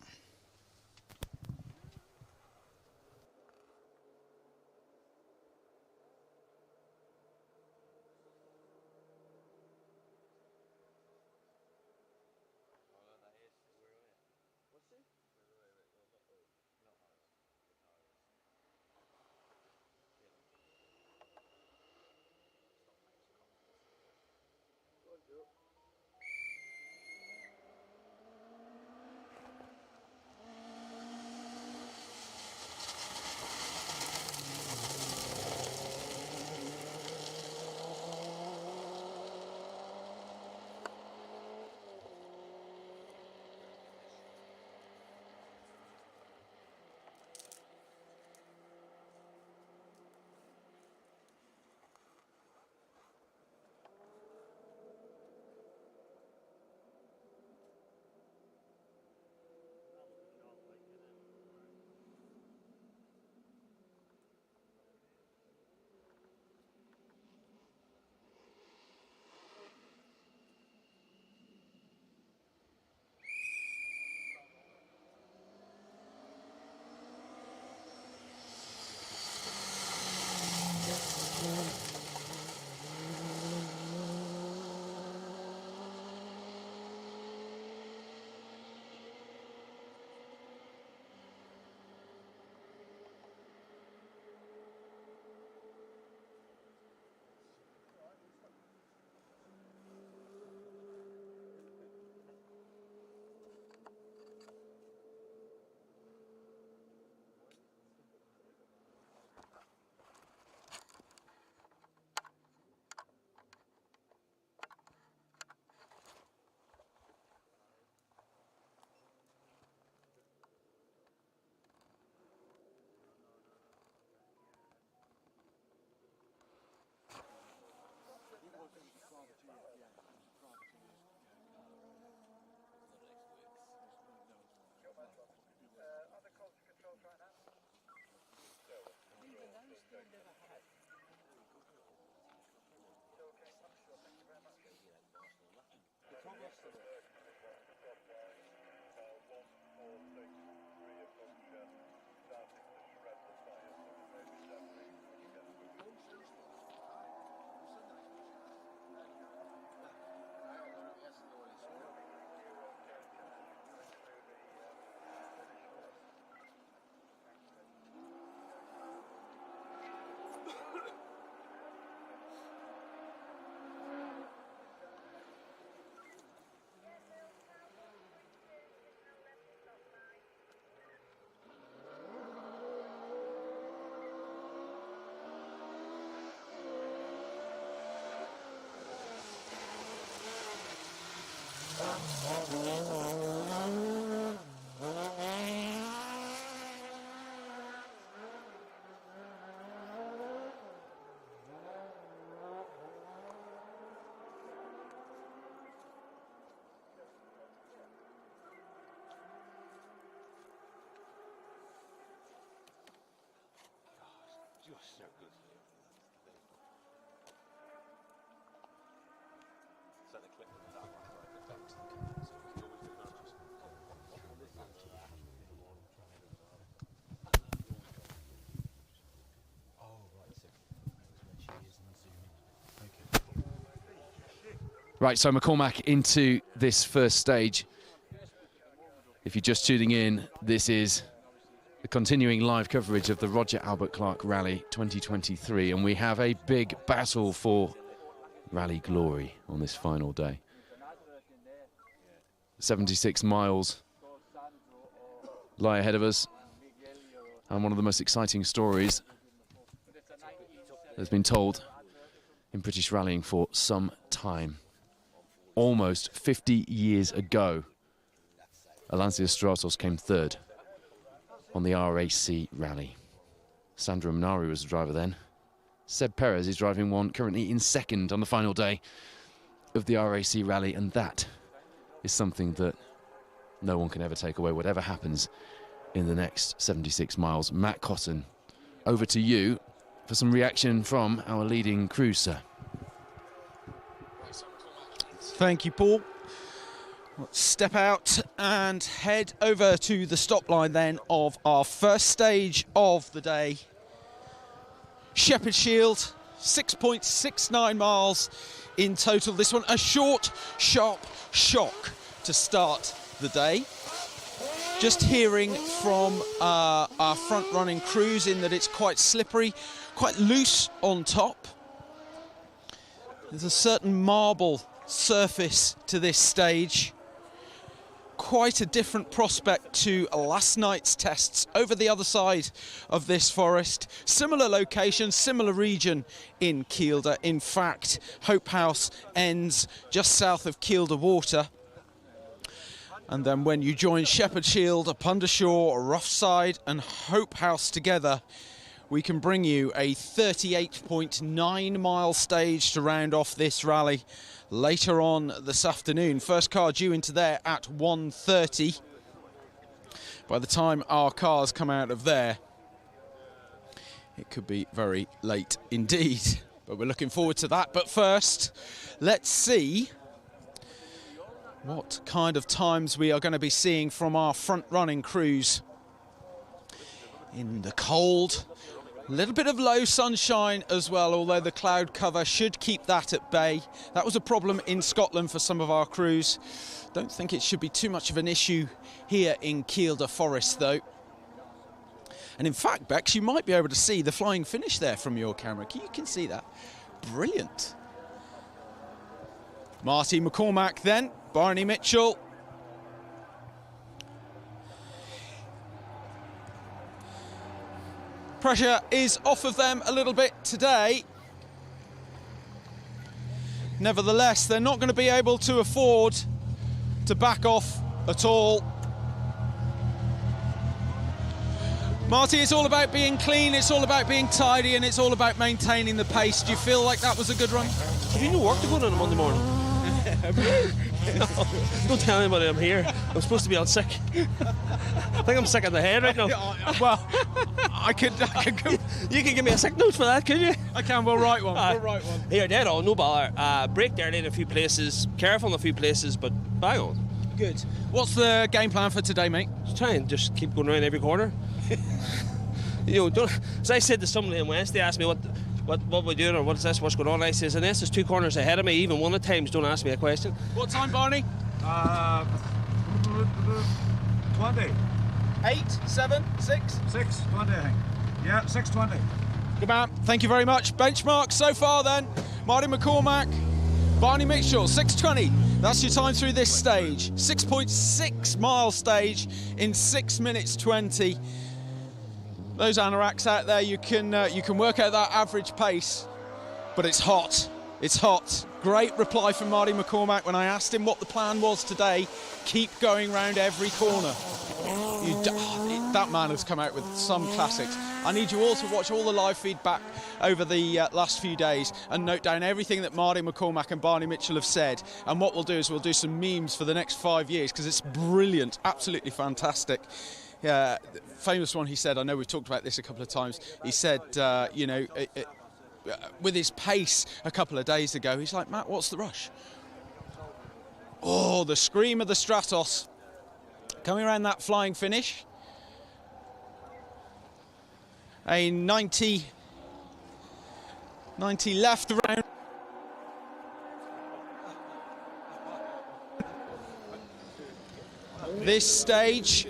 Right, so McCormack into this first stage. If you're just tuning in, this is the continuing live coverage of the Roger Albert Clark Rally 2023, and we have a big battle for rally glory on this final day. 76 miles lie ahead of us, and one of the most exciting stories that's been told in British rallying for some time. almost 50 years ago, Lancia Stratos came third on the RAC rally. Sandro Minari was the driver then. Seb Perez is driving one currently in second on the final day of the RAC rally, and that is something that no one can ever take away, whatever happens in the next 76 miles. Matt Cotton, over to you for some reaction from our leading crew, sir. Thank you, Paul. Let's step out and head over to the stop line then of our first stage of the day. Shepherd Shield, 6.69 miles in total. This one, a short, sharp shock to start the day. Just hearing from our front-running crews in that it's quite slippery, quite loose on top. There's a certain marble surface to this stage. Quite a different prospect to last night's tests over the other side of this forest. Similar location, similar region in Kielder. In fact, Hope House ends just south of Kielder Water. And then when you join Shepherd Shield, Pundershaw, Roughside and Hope House together, we can bring you a 38.9 mile stage to round off this rally later on this afternoon. First car due into there at 1:30. By the time our cars come out of there, it could be very late indeed. But we're looking forward to that. But first, let's see what kind of times we are going to be seeing from our front-running crews in the cold. A little bit of low sunshine as well, although the cloud cover should keep that at bay. That was a problem in Scotland for some of our crews. Don't think it should be too much of an issue here in Kielder Forest, though. And in fact, Bex, you might be able to see the flying finish there from your camera. You can see that. Brilliant. Marty McCormack then, Barney Mitchell. Pressure is off of them a little bit today. Nevertheless, they're not going to be able to afford to back off at all. Marty, it's all about being clean, it's all about being tidy, and it's all about maintaining the pace. Do you feel like that was a good run? Have you no work to go on a Monday morning? No, don't tell anybody I'm here. I'm supposed to be out sick. I think I'm sick in the head right now. Well, I could go. You can give me a sick note for that, could you? I can, we'll write one. We'll write one. Here, dead on, no bother. Braked early in a few places, careful in a few places, but bang on. Good. What's the game plan for today, mate? Just try and just keep going around every corner. You know, as I said to somebody on Wednesday, asked me what we're doing or what's going on. I says, unless there's two corners ahead of me, even one at times, don't ask me a question. What time, Barney? 20. 8, 7, 6? 6:20, I think. Yeah, 6:20. Good man. Thank you very much. Benchmark so far then. Marty McCormack, Barney Mitchell, 6:20. That's your time through this stage. 6.6 mile stage in 6 minutes 20. Those anoraks out there, you can work out that average pace, but it's hot. It's hot. Great reply from Marty McCormack when I asked him what the plan was today. Keep going round every corner. That man has come out with some classics. I need you all to watch all the live feedback over the last few days and note down everything that Marty McCormack and Barney Mitchell have said. And what we'll do is we'll do some memes for the next 5 years because it's brilliant, absolutely fantastic. Famous one he said, I know we've talked about this a couple of times, he said, with his pace a couple of days ago, he's like, Matt, what's the rush? Oh, the scream of the Stratos. Coming around that flying finish. A 90 left around. This stage.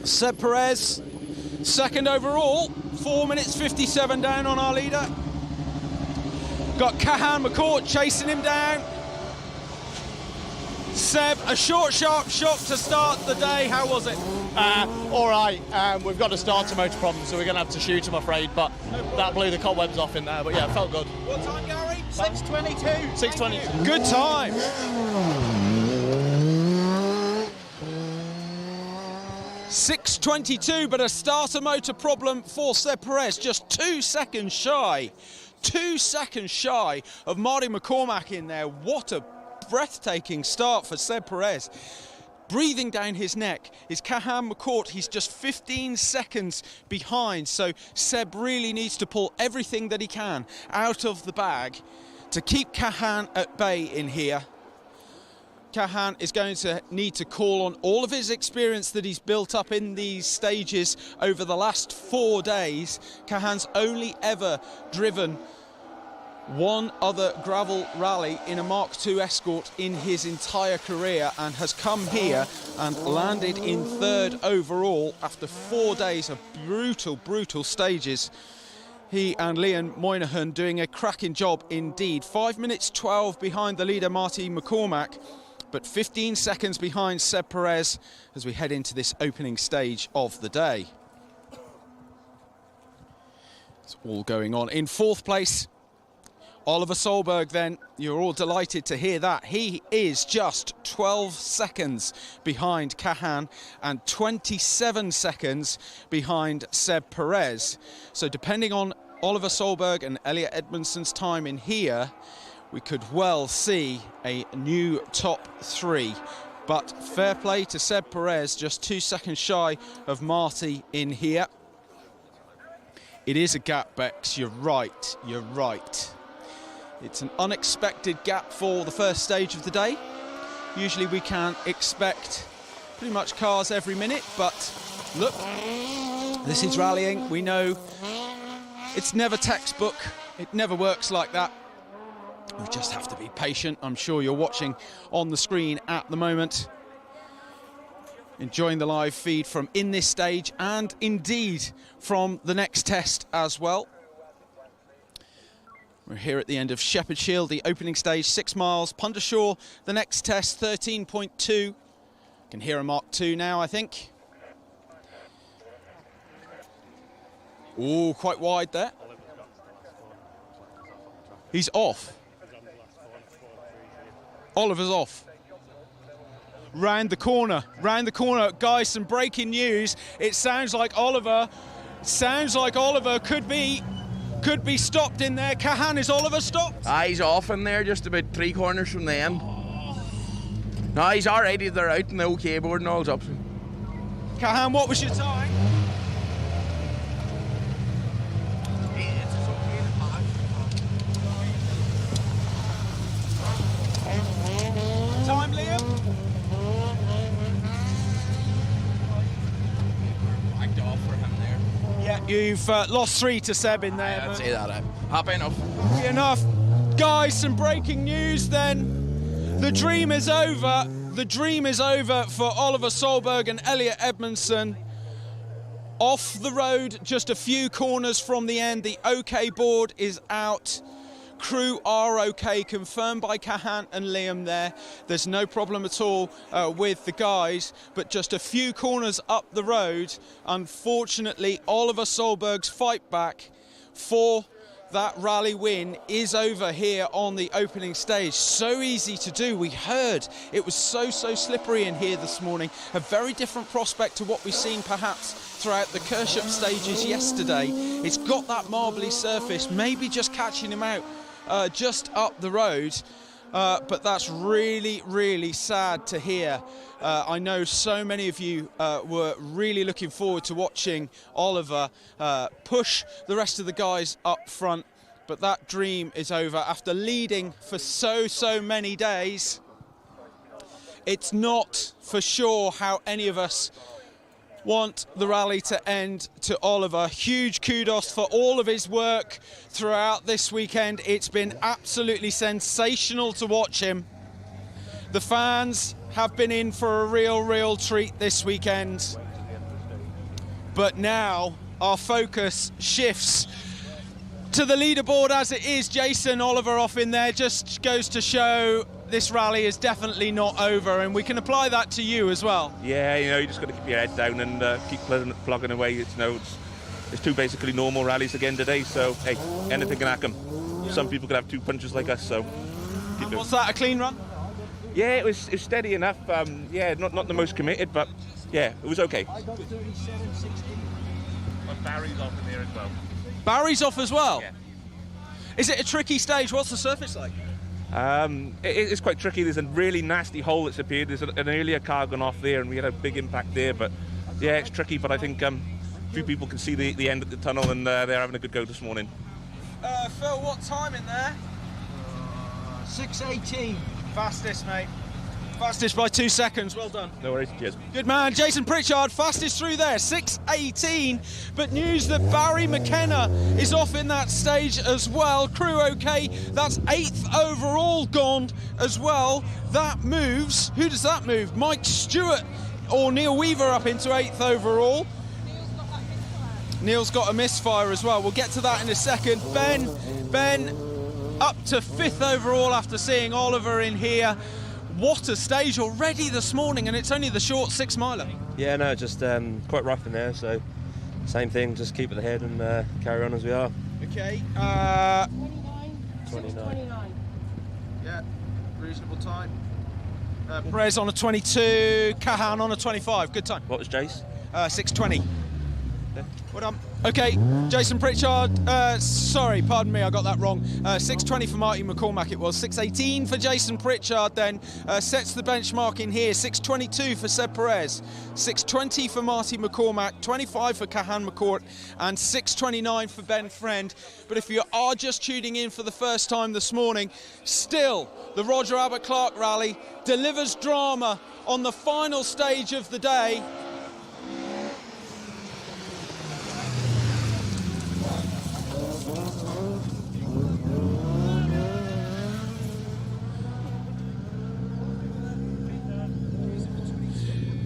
Seb Perez, second overall, 4 minutes 57 down on our leader. Got Cahan McCourt chasing him down. Seb, a short, sharp shock to start the day. How was it? All right, we've got a starter motor problem, so we're going to have to shoot, I'm afraid, but that blew the cobwebs off in there, but yeah, it felt good. What time, Gary? 6:22. 6:22. Good time. 6:22, but a starter motor problem for Seb Perez, just 2 seconds shy. 2 seconds shy of Marty McCormack in there. What a breathtaking start for Seb Perez. Breathing down his neck is Cahan McCourt. He's just 15 seconds behind, so Seb really needs to pull everything that he can out of the bag to keep Cahan at bay in here. Cahan is going to need to call on all of his experience that he's built up in these stages over the last 4 days. Cahan's only ever driven one other gravel rally in a Mark II Escort in his entire career, and has come here and landed in 3rd overall after 4 days of brutal stages. He and Liam Moynihan doing a cracking job indeed. 5 minutes 12 behind the leader Marty McCormack, but 15 seconds behind Seb Perez as we head into this opening stage of the day. It's all going on. In 4th place, Oliver Solberg. Then you're all delighted to hear that. He is just 12 seconds behind Cahan and 27 seconds behind Seb Perez. So depending on Oliver Solberg and Elliot Edmondson's time in here, we could well see a new top 3. But fair play to Seb Perez, just 2 seconds shy of Marty in here. It is a gap, Bex. You're right. It's an unexpected gap for the first stage of the day. Usually we can expect pretty much cars every minute, but look, this is rallying. We know it's never textbook. It never works like that. We just have to be patient. I'm sure you're watching on the screen at the moment, enjoying the live feed from in this stage and indeed from the next test as well. We're here at the end of Shepherd Shield, the opening stage, 6 miles. Pundershaw, the next test, 13.2. Can hear a Mark II now, I think. Oh, quite wide there. He's off. Oliver's off. Round the corner. Guys, some breaking news. It sounds like Oliver could be stopped in there. Cahan, is Oliver stopped? He's off in there, just about 3 corners from the end. No, he's alright, they're out and the OK board and all's up. Cahan, what was your time? Time, Liam? Backed off for him there. Yeah, you've lost 3 to Seb in there. I'd say that. Happy enough. Happy enough. Guys, some breaking news then. The dream is over. The dream is over for Oliver Solberg and Elliot Edmondson. Off the road, just a few corners from the end. The OK board is out. Crew are okay, confirmed by Cahan and Liam there. There's no problem at all with the guys, but just a few corners up the road. Unfortunately, Oliver Solberg's fight back for that rally win is over here on the opening stage. So easy to do. We heard it was so slippery in here this morning. A very different prospect to what we've seen perhaps throughout the Kirshop stages yesterday. It's got that marbly surface, maybe just catching him out just up the road, but that's really sad to hear. I know so many of you were really looking forward to watching Oliver push the rest of the guys up front, but that dream is over after leading for so many days. It's not for sure how any of us want the rally to end to Oliver. Huge kudos for all of his work throughout this weekend. It's been absolutely sensational to watch him. The fans have been in for a real treat this weekend. But now our focus shifts to the leaderboard as it is. Jason Oliver off in there just goes to show this rally is definitely not over, and we can apply that to you as well. Yeah, you just got to keep your head down and keep plugging away. It's two basically normal rallies again today, so hey, anything can happen. Some people could have two punches like us, so keep it. Was that a clean run? Yeah, it was steady enough. Yeah, not the most committed, but yeah, it was okay. I got 37.60. And Barry's off in there as well. Barry's off as well? Yeah. Is it a tricky stage? What's the surface like? It's quite tricky. There's a really nasty hole that's appeared. There's an earlier car gone off there, and we had a big impact there. But yeah, it's tricky. But I think a few people can see the end of the tunnel, and they're having a good go this morning. Phil, what time in there? 6.18. Fastest, mate. Fastest by 2 seconds. Well done. No worries. Cheers. Good man. Jason Pritchard, fastest through there, 6.18. But news that Barry McKenna is off in that stage as well. Crew okay. That's 8th overall gone as well. That moves. Who does that move? Mike Stewart or Neil Weaver up into 8th overall. Neil's got a misfire as well. We'll get to that in a second. Ben up to 5th overall after seeing Oliver in here. What a stage already this morning, and it's only the short 6 miler. Yeah, no, just quite rough in there, so same thing, just keep it ahead and carry on as we are. Okay. 29. Yeah, reasonable time. Perez on a 22, Kahan on a 25. Good time. What was Jace? 6:20. Well done. Okay, Jason Pritchard, sorry, pardon me, I got that wrong. 6:20 for Marty McCormack it was. 6:18 for Jason Pritchard then, sets the benchmark in here. 6:22 for Seb Perez, 6:20 for Marty McCormack, 25 for Kahan McCourt, and 6:29 for Ben Friend. But if you are just tuning in for the first time this morning, still, the Roger Abbott Clark Rally delivers drama on the final stage of the day.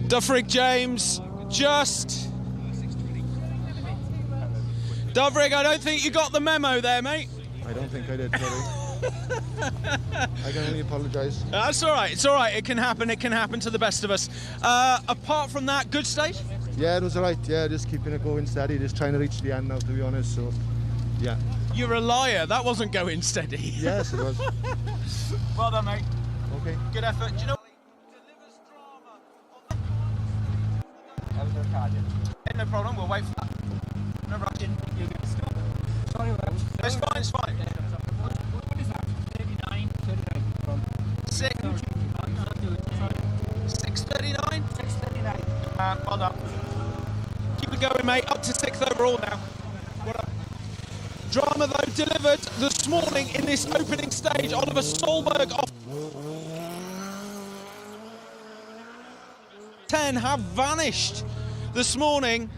Dufferig James just... Dufferig, I don't think you got the memo there, mate. I don't think I did, sorry. I can only apologise. That's all right, it's all right. It can happen to the best of us. Apart from that, good stage? Yeah, it was all right. Yeah, just keeping it going steady, just trying to reach the end now, to be honest, so, yeah. You're a liar, that wasn't going steady. Yes, it was. Well done, mate. Okay. Good effort. Do you know no problem, we'll wait for that. No rush. Sorry, it's fine, it's fine. What is that? 39? 39. 6:39? 6:39. Well done. Keep it going, mate. Up to 6th overall now. Well done. Drama, though, delivered this morning in this opening stage. Oliver Solberg off 10 have vanished this morning.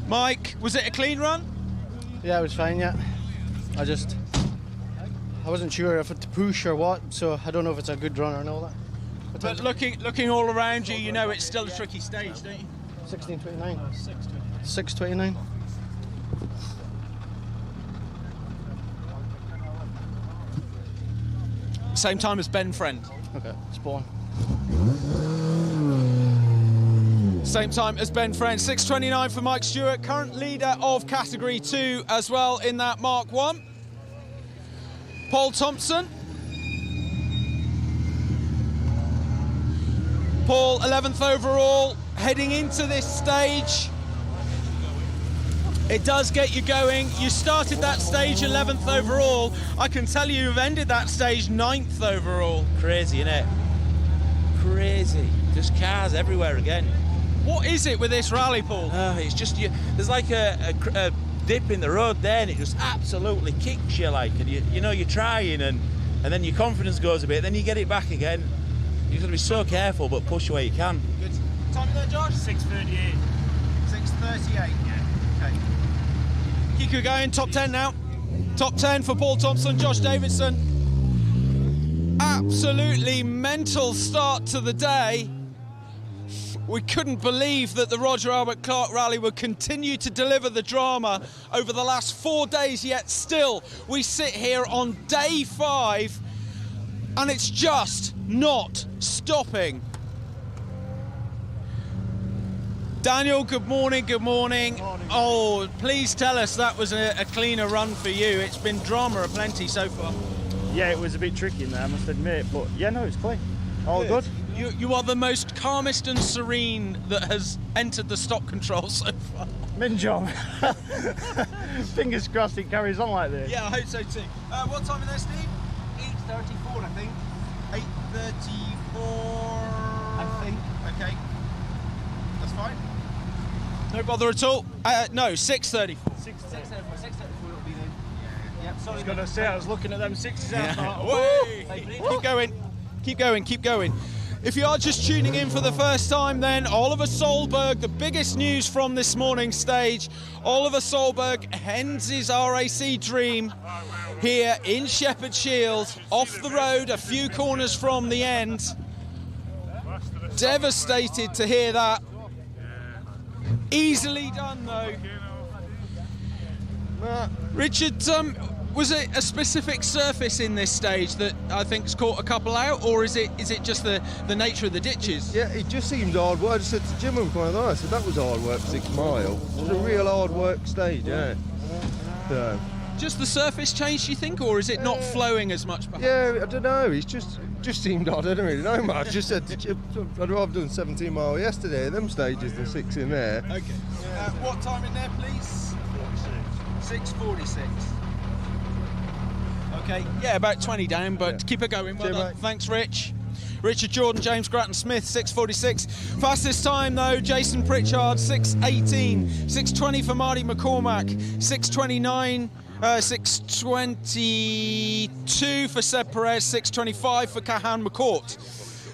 Mike, was it a clean run? Yeah, it was fine, yeah. I wasn't sure if it's push or what, so I don't know if it's a good run or not. But looking all around you, you know it's still a tricky stage, don't you? 16:29. 6:29. Same time as Ben Friend. Okay, spawn. Same time as Ben Friend. 6:29 for Mike Stewart, current leader of Category 2 as well in that Mark 1. Paul Thompson. Paul, 11th overall, heading into this stage. It does get you going. You started that stage 11th overall. I can tell you've ended that stage 9th overall. Crazy, innit? Crazy. Just cars everywhere again. What is it with this rally, Paul? It's just there's like a dip in the road there, and it just absolutely kicks you, like, and you're trying, and then your confidence goes a bit, then you get it back again. You've got to be so careful, but push where you can. Good. Time there, Josh? 6:38. 6:38. Yeah. Okay. Keep it going. Top 10 now. Top 10 for Paul Thompson, Josh Davidson. Absolutely mental start to the day. We couldn't believe that the Roger Albert Clark Rally would continue to deliver the drama over the last 4 days, yet still we sit here on day 5 and it's just not stopping. Daniel, good morning, good morning. Oh, please tell us that was a cleaner run for you. It's been drama aplenty so far. Yeah, it was a bit tricky in there, I must admit, but yeah, no, it's clean. All good. You are the most calmest and serene that has entered the stop control so far. Min job. Fingers crossed it carries on like this. Yeah, I hope so too. What time is there, Steve? 8:34, I think. 8:34. I think. Okay. That's fine. No bother at all. No, 6:34. 6:34 it'll be then. Yeah, sorry. I was going to say, I was looking at them sixes out. Keep going. Keep going, keep going. If you are just tuning in for the first time, then Oliver Solberg, the biggest news from this morning's stage. Oliver Solberg ends his RAC dream here in Shepherd's Shield, off the road, a few corners from the end. Devastated to hear that. Easily done, though. Richard, was it a specific surface in this stage that I think's caught a couple out, or is it just the nature of the ditches? Yeah, it just seemed hard work. I just said to Jim, I said that was hard work, 6 miles. It was a real hard work stage, yeah. So. Just the surface changed, you think, or is it not flowing as much? Perhaps? Yeah, I don't know. It just seemed odd. I don't really know much. I just said to Jim, I'd rather done 17 mile yesterday, them stages than 6 in there. Okay. What time in there, please? 6:46. Okay, yeah, about 20 down, but keep it going. Well done. Thanks, Rich. Richard Jordan, James Grattan Smith, 6:46. Fastest time, though, Jason Pritchard, 6:18. 6:20 for Marty McCormack, 6:29. 6:22 for Seb Perez, 6:25 for Kahan McCourt.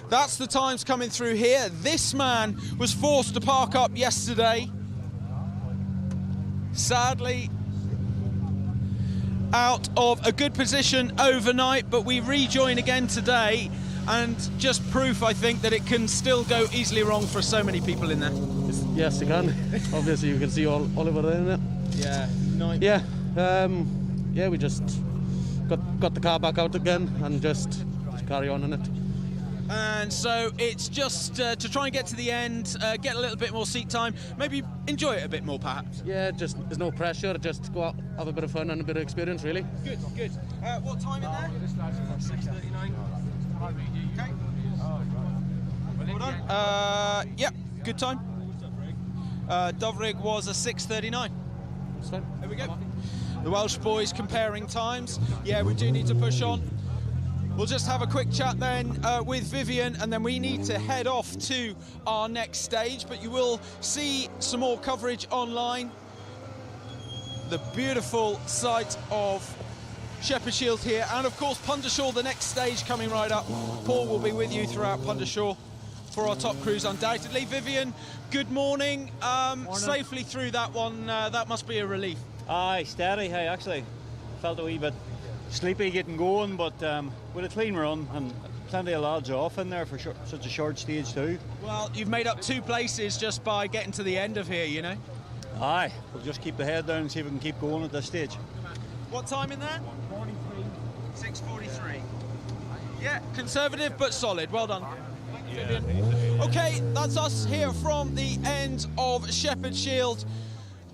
That's the times coming through here. This man was forced to park up yesterday. Sadly, out of a good position overnight, but we rejoin again today, and just proof, I think, that it can still go easily wrong for so many people in there. Yes, you can. Obviously, you can see Oliver there in it. Yeah, nice. Yeah, yeah, we just got the car back out again and just carry on in it. And so it's just to try and get to the end, get a little bit more seat time, maybe enjoy it a bit more, perhaps. Yeah, just there's no pressure, just go out, have a bit of fun and a bit of experience, really. Good, good. What time in there? 6:39. Okay. Well done. Yep, good time. Dovrig was a 6:39. There we go. The Welsh boys comparing times. Yeah, we do need to push on. We'll just have a quick chat then with Vivian, and then we need to head off to our next stage, but you will see some more coverage online. The beautiful sight of Shepherd's Shield here, and of course Pundershaw, the next stage coming right up. Paul will be with you throughout Pundershaw for our top cruise, undoubtedly. Vivian, good morning. Safely through that one, that must be a relief. Aye, steady. I actually felt a wee bit sleepy getting going, but with a clean run and plenty of lads off in there for such a short stage too. Well, you've made up 2 places just by getting to the end of here, you know. Aye, we'll just keep the head down and see if we can keep going at this stage. What time in there? 6:43. Yeah, conservative but solid. Well done. Vivian. Okay, that's us here from the end of Shepherd's Shield.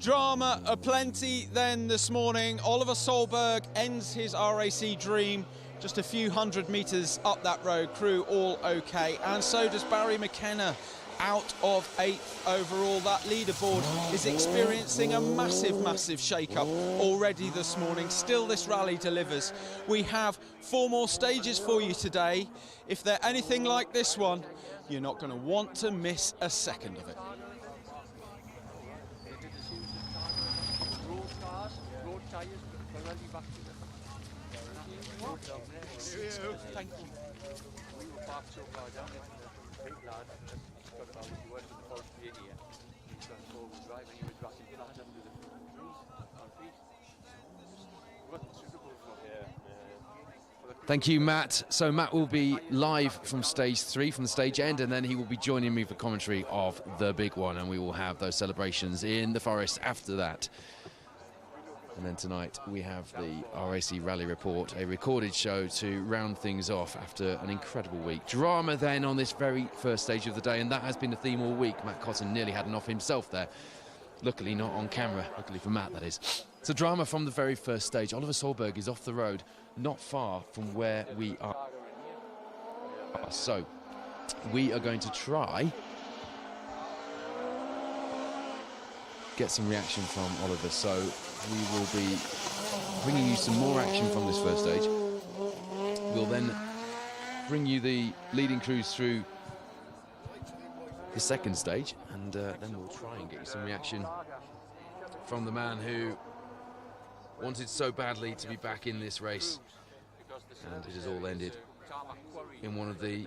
Drama aplenty then this morning. Oliver Solberg ends his RAC dream just a few hundred metres up that road. Crew all okay, and so does Barry McKenna, out of 8th overall. That leaderboard is experiencing a massive shake-up already this morning. Still, this rally delivers. We have 4 more stages for you today. If they're anything like this one, you're not going to want to miss a second of it. Thank you. We were parked so far down into the pit lad. He's got about he went to the first bit here. He's gone forward drive and he was rocking flat under the trees on feet. Wasn't suitable for Thank you, Matt. So Matt will be live from stage 3, from the stage end, and then he will be joining me for commentary of the big one, and we will have those celebrations in the forest after that. And then tonight we have the RAC Rally Report, a recorded show to round things off after an incredible week. Drama then on this very first stage of the day, and that has been the theme all week. Matt Cotton nearly had an off himself there. Luckily not on camera, luckily for Matt, that is. So drama from the very first stage. Oliver Solberg is off the road, not far from where we are. So we are going to try get some reaction from Oliver. So we will be bringing you some more action from this first stage. We'll then bring you the leading crews through the second stage, and then we'll try and get you some reaction from the man who wanted so badly to be back in this race, and it has all ended in one of the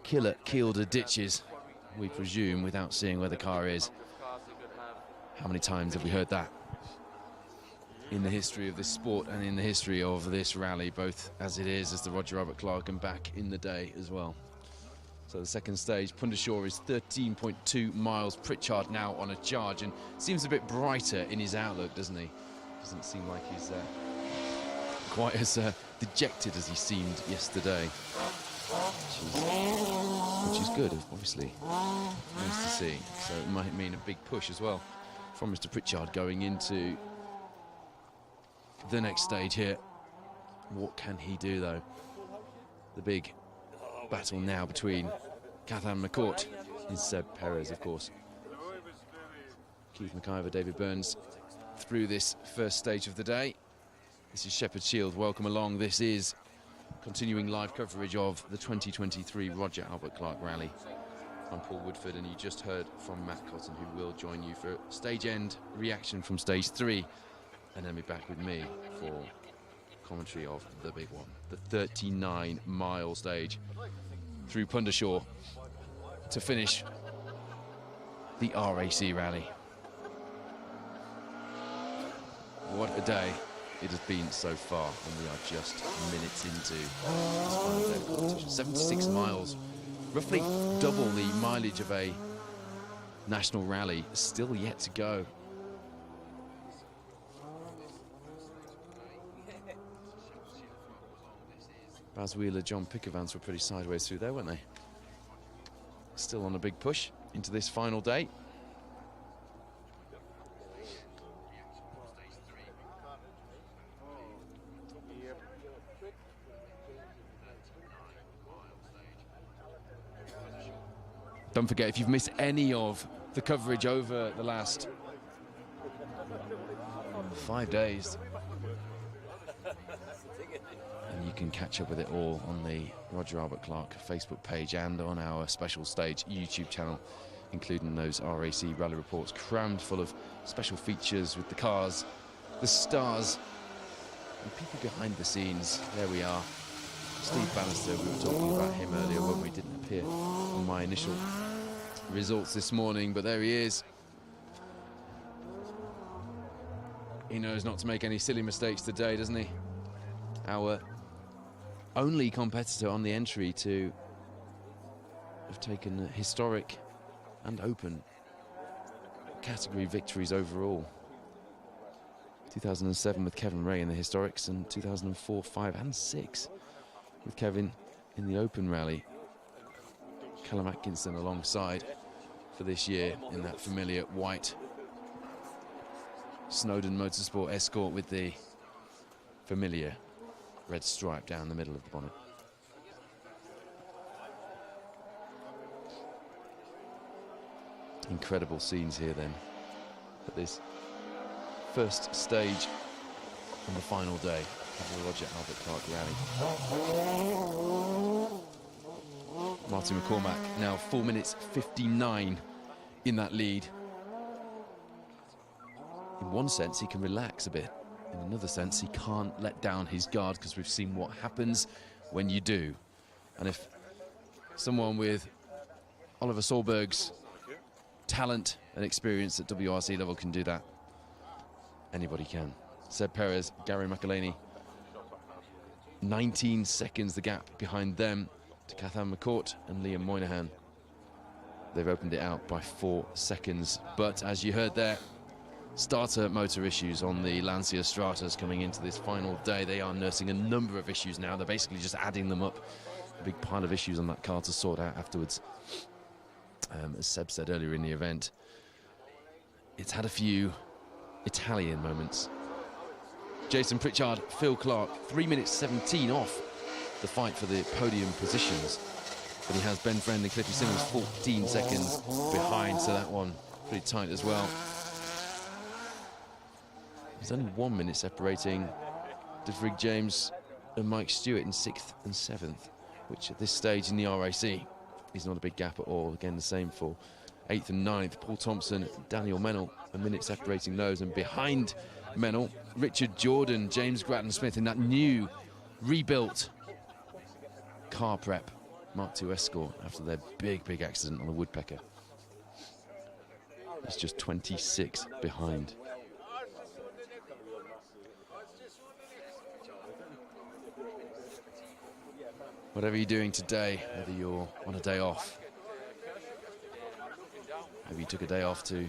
killer Kielder ditches, we presume, without seeing where the car is. How many times have we heard that in the history of this sport and in the history of this rally, both as it is as the Roger Albert Clark and back in the day as well. So the second stage, Pundashaw is 13.2 miles. Pritchard now on a charge and seems a bit brighter in his outlook, doesn't he? Doesn't seem like he's quite as dejected as he seemed yesterday, which is good, obviously. Nice to see. So it might mean a big push as well from Mr. Pritchard going into the next stage here. What can he do, though? The big battle now between Cathan McCourt and Seb Perez, of course. Keith McIver, David Burns through this first stage of the day. This is Shepherd Shield. Welcome along. This is continuing live coverage of the 2023 Roger Albert Clark Rally. I'm Paul Woodford, and you just heard from Matt Cotton, who will join you for stage end reaction from stage 3, and then be back with me for commentary of the big one, the 39-mile stage through Pundashaw to finish the RAC Rally. What a day it has been so far, and we are just minutes into this final day of competition. 76 miles, roughly double the mileage of a national rally, still yet to go. Baz Wheeler, John Pickervance were pretty sideways through there, weren't they? Still on a big push into this final day. Don't forget, if you've missed any of the coverage over the last 5 days, and you can catch up with it all on the Roger Albert Clark Facebook page and on our special stage YouTube channel, including those RAC rally reports crammed full of special features with the cars, the stars, and people behind the scenes. There we are. Steve Bannister, we were talking about him earlier when we didn't appear on my initial results this morning, but there he is. He knows not to make any silly mistakes today, doesn't he? Our only competitor on the entry to have taken historic and open category victories overall. 2007 with Kevin Ray in the historics, and 2004, 5 and 6 with Kevin in the open rally. Callum Atkinson alongside for this year in that familiar white Snowden Motorsport Escort with the familiar red stripe down the middle of the bonnet. Incredible scenes here then at this first stage on the final day of the Roger Albert Clark Rally. Martin McCormack now 4 minutes 59 in that lead. In one sense, he can relax a bit. In another sense, he can't let down his guard, because we've seen what happens when you do. And if someone with Oliver Solberg's talent and experience at WRC level can do that, anybody can. Seb Perez, Gary McElhaney, 19 seconds the gap behind them to Cathan McCourt and Liam Moynihan. They've opened it out by 4 seconds, but as you heard there, starter motor issues on the Lancia Stratos coming into this final day. They are nursing a number of issues now. They're basically just adding them up. A big pile of issues on that car to sort out afterwards. As Seb said earlier in the event, it's had a few Italian moments. Jason Pritchard, Phil Clark, 3 minutes 17 off the fight for the podium positions. But he has Ben Friend and Cliffy Simmons 14 seconds behind, so that one pretty tight as well. There's only 1 minute separating DeVrig James and Mike Stewart in 6th and 7th, which at this stage in the RAC is not a big gap at all. Again, the same for 8th and 9th. Paul Thompson, Daniel Mennell, a minute separating those. And behind Mennell, Richard Jordan, James Grattan-Smith in that new, rebuilt car prep Mark II Escort after their big accident on the Woodpecker. It's just 26 behind. Whatever you're doing today, whether you're on a day off, maybe you took a day off to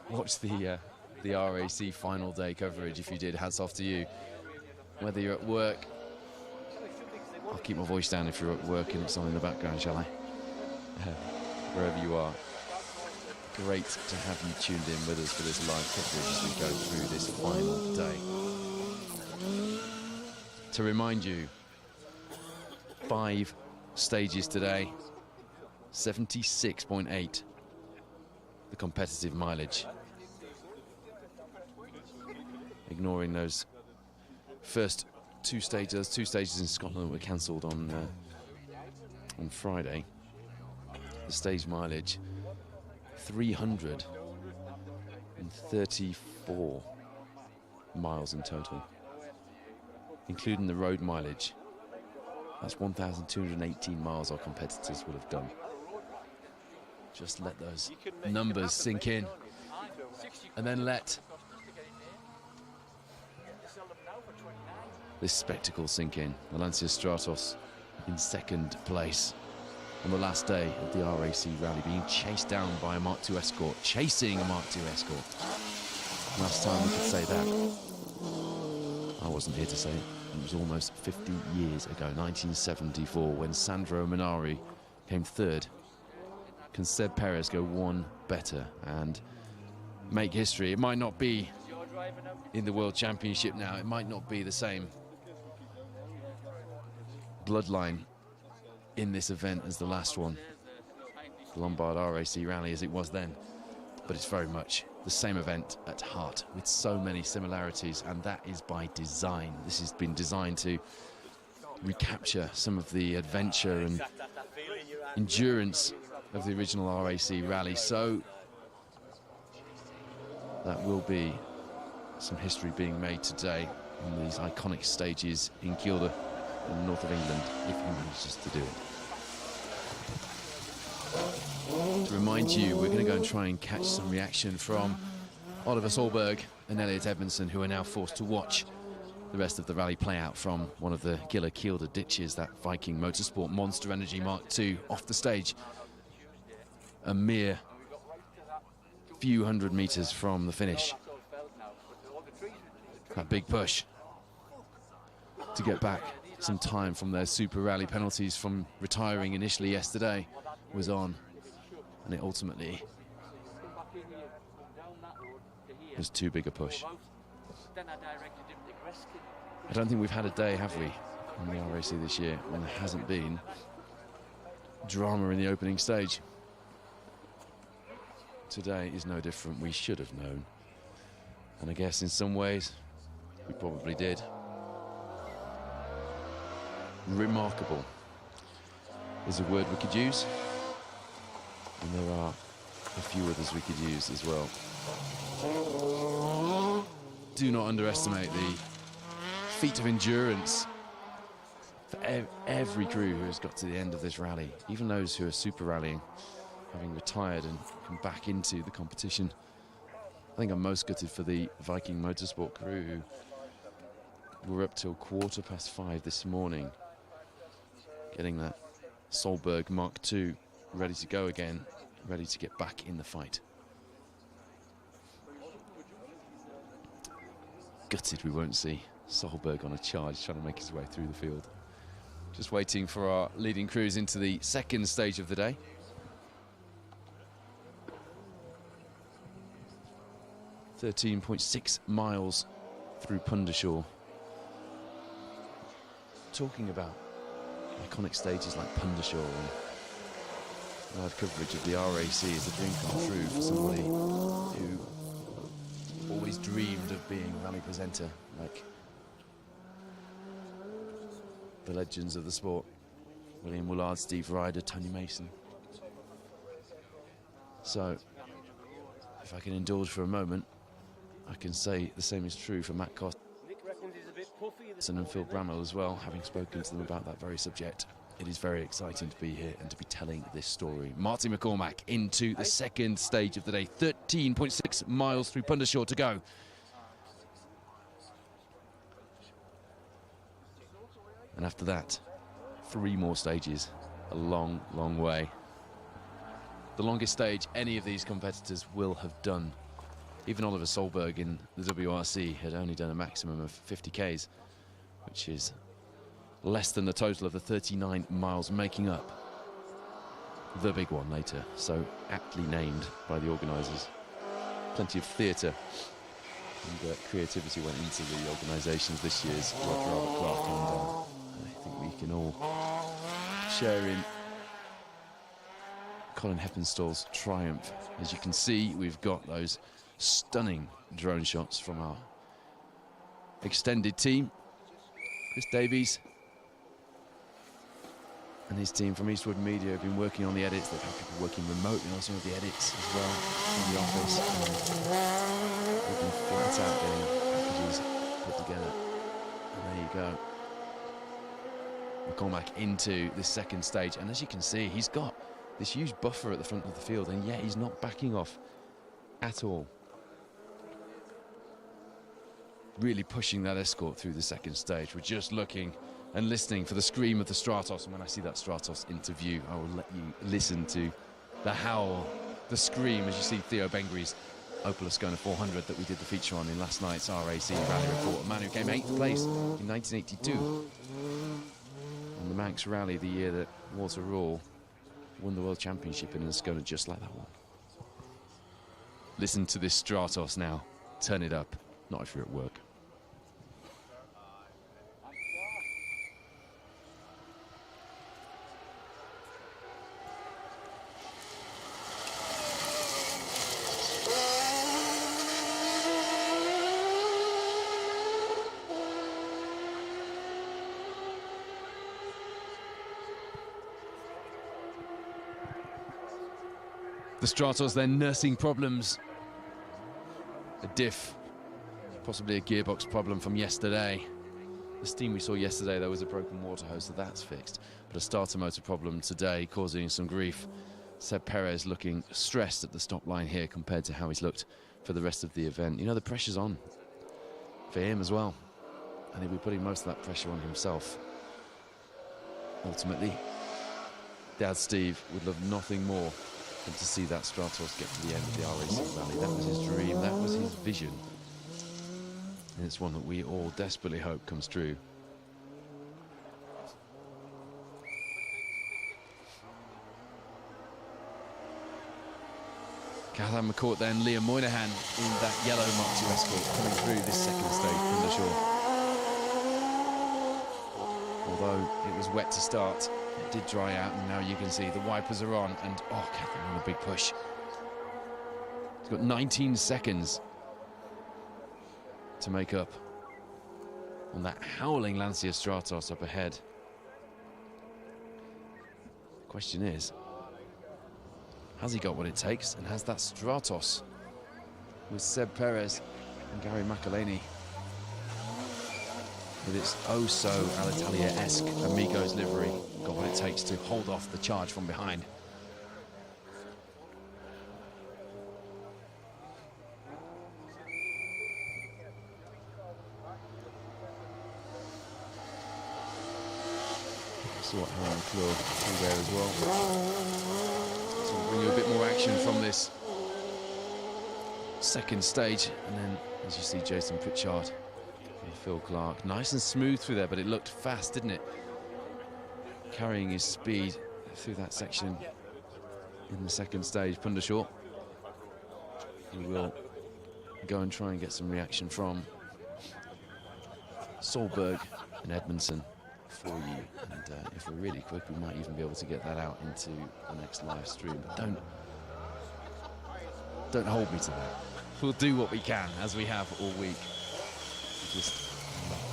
watch the RAC final day coverage. If you did, hats off to you. Whether you're at work, I'll keep my voice down if you're at work and it's on in the background, shall I? Wherever you are, great to have you tuned in with us for this live coverage as we go through this final day. To remind you, 5 stages today, 76.8 the competitive mileage. Ignoring those first 2 stages, 2 stages in Scotland were cancelled on Friday. The stage mileage 334 miles in total, including the road mileage. That's 1,218 miles our competitors would have done. Just let those numbers sink in, and then let this spectacle sink in. The Lancia Stratos in 2nd place on the last day of the RAC rally, being chased down by a Mark II Escort, chasing a Mark II Escort. Last time we could say that, I wasn't here to say it. It was almost 50 years ago, 1974, when Sandro Minari came 3rd. Can Seb Perez go one better and make history? It might not be in the World Championship now. It might not be the same bloodline in this event as the last one, the Lombard RAC rally, as it was then. But it's very much the same event at heart, with so many similarities, and that is by design. This has been designed to recapture some of the adventure and endurance of the original RAC rally. So that will be some history being made today on these iconic stages in Kielder in the north of England, if he manages to do it. To remind you, we're going to go and try and catch some reaction from Oliver Solberg and Elliot Edmondson, who are now forced to watch the rest of the rally play out from one of the Giller Kielder ditches, that Viking Motorsport Monster Energy Mark II off the stage. A mere few hundred meters from the finish. That big push to get back some time from their Super Rally penalties from retiring initially yesterday was on, and it ultimately was too big a push. I don't think we've had a day, have we, on the RAC this year, when there hasn't been drama in the opening stage. Today is no different. We should have known, and I guess in some ways we probably did. Remarkable is a word we could use, and there are a few others we could use as well. Do not underestimate the feat of endurance for every crew who has got to the end of this rally, even those who are super rallying, having retired and come back into the competition. I think I'm most gutted for the Viking Motorsport crew, who were up till 5:15 this morning, getting that Solberg Mark II ready to go again, ready to get back in the fight. gutted we won't see Solberg on a charge trying to make his way through the field. Just waiting for our leading crews into the second stage of the day. .6 miles through Pundashaw. Talking about iconic stages like Pundashaw and live coverage of the RAC is a dream come true for somebody who always dreamed of being a rally presenter, like the legends of the sport, William Woolard, Steve Ryder, Tony Mason. So, if I can indulge for a moment, I can say the same is true for Matt Cost and Phil Bramwell as well, having spoken to them about that very subject. It is very exciting to be here and to be telling this story. Martin McCormack into the second stage of the day. 13.6 miles through Pundashaw to go. And after that, 3 more stages. A long, long way. The longest stage any of these competitors will have done. Even Oliver Solberg in the WRC had only done a maximum of 50 Ks, which is less than the total of the 39 miles making up the big one later, so aptly named by the organisers. Plenty of theatre and creativity went into the organisations this year's Roger Albert Clark, and I think we can all share in Colin Heppenstall's triumph. As you can see, we've got those stunning drone shots from our extended team. Chris Davies and his team from Eastwood Media have been working on the edits. They've had people working remotely on some of the edits as well in the office. They've been flat out getting packages put together. And there you go. McCormack into the second stage. And as you can see, he's got this huge buffer at the front of the field, and yet he's not backing off at all. Really pushing that escort through the second stage. We're just looking and listening for the scream of the Stratos, and when I see that Stratos interview, I will let you listen to the howl, the scream, as you see Theo Bengry's Opel Ascona 400 that we did the feature on in last night's RAC Rally Report. A man who came 8th place in 1982 on the Manx Rally, the year that Walter Rawl won the World Championship in an Ascona just like that one. Listen to this Stratos now. Turn it up. Not if you're at work. The Stratos then nursing problems. A diff, possibly a gearbox problem from yesterday. The steam we saw yesterday, there was a broken water hose, so that's fixed. But a starter motor problem today causing some grief. Seb Perez looking stressed at the stop line here compared to how he's looked for the rest of the event. You know, the pressure's on for him as well. And he'll be putting most of that pressure on himself. Ultimately, Dad Steve would love nothing more than to see that Stratos get to the end of the RAC Rally. That was his dream, that was his vision. And it's one that we all desperately hope comes true. Cathal McCourt then, Liam Moynihan in that yellow Mark II Escort coming through this second stage from the shore. Although it was wet to start, it did dry out, and now you can see the wipers are on, and oh, Cathal on a big push. He's got 19 seconds to make up on that howling Lancia Stratos up ahead. The question is, has he got what it takes, and has that Stratos with Seb Perez and Gary McElhaney with its oh-so Alitalia-esque Amigos livery got what it takes to hold off the charge from behind? Saw Aaron Claude through there as well. So we'll bring you a bit more action from this second stage, and then as you see Jason Pritchard Phil Clark, nice and smooth through there, but it looked fast, didn't it? Carrying his speed through that section in the second stage. Pundershaw, we will go and try and get some reaction from Solberg and Edmondson for you. And if we're really quick, we might even be able to get that out into the next live stream. But don't hold me to that. We'll do what we can, as we have all week. Just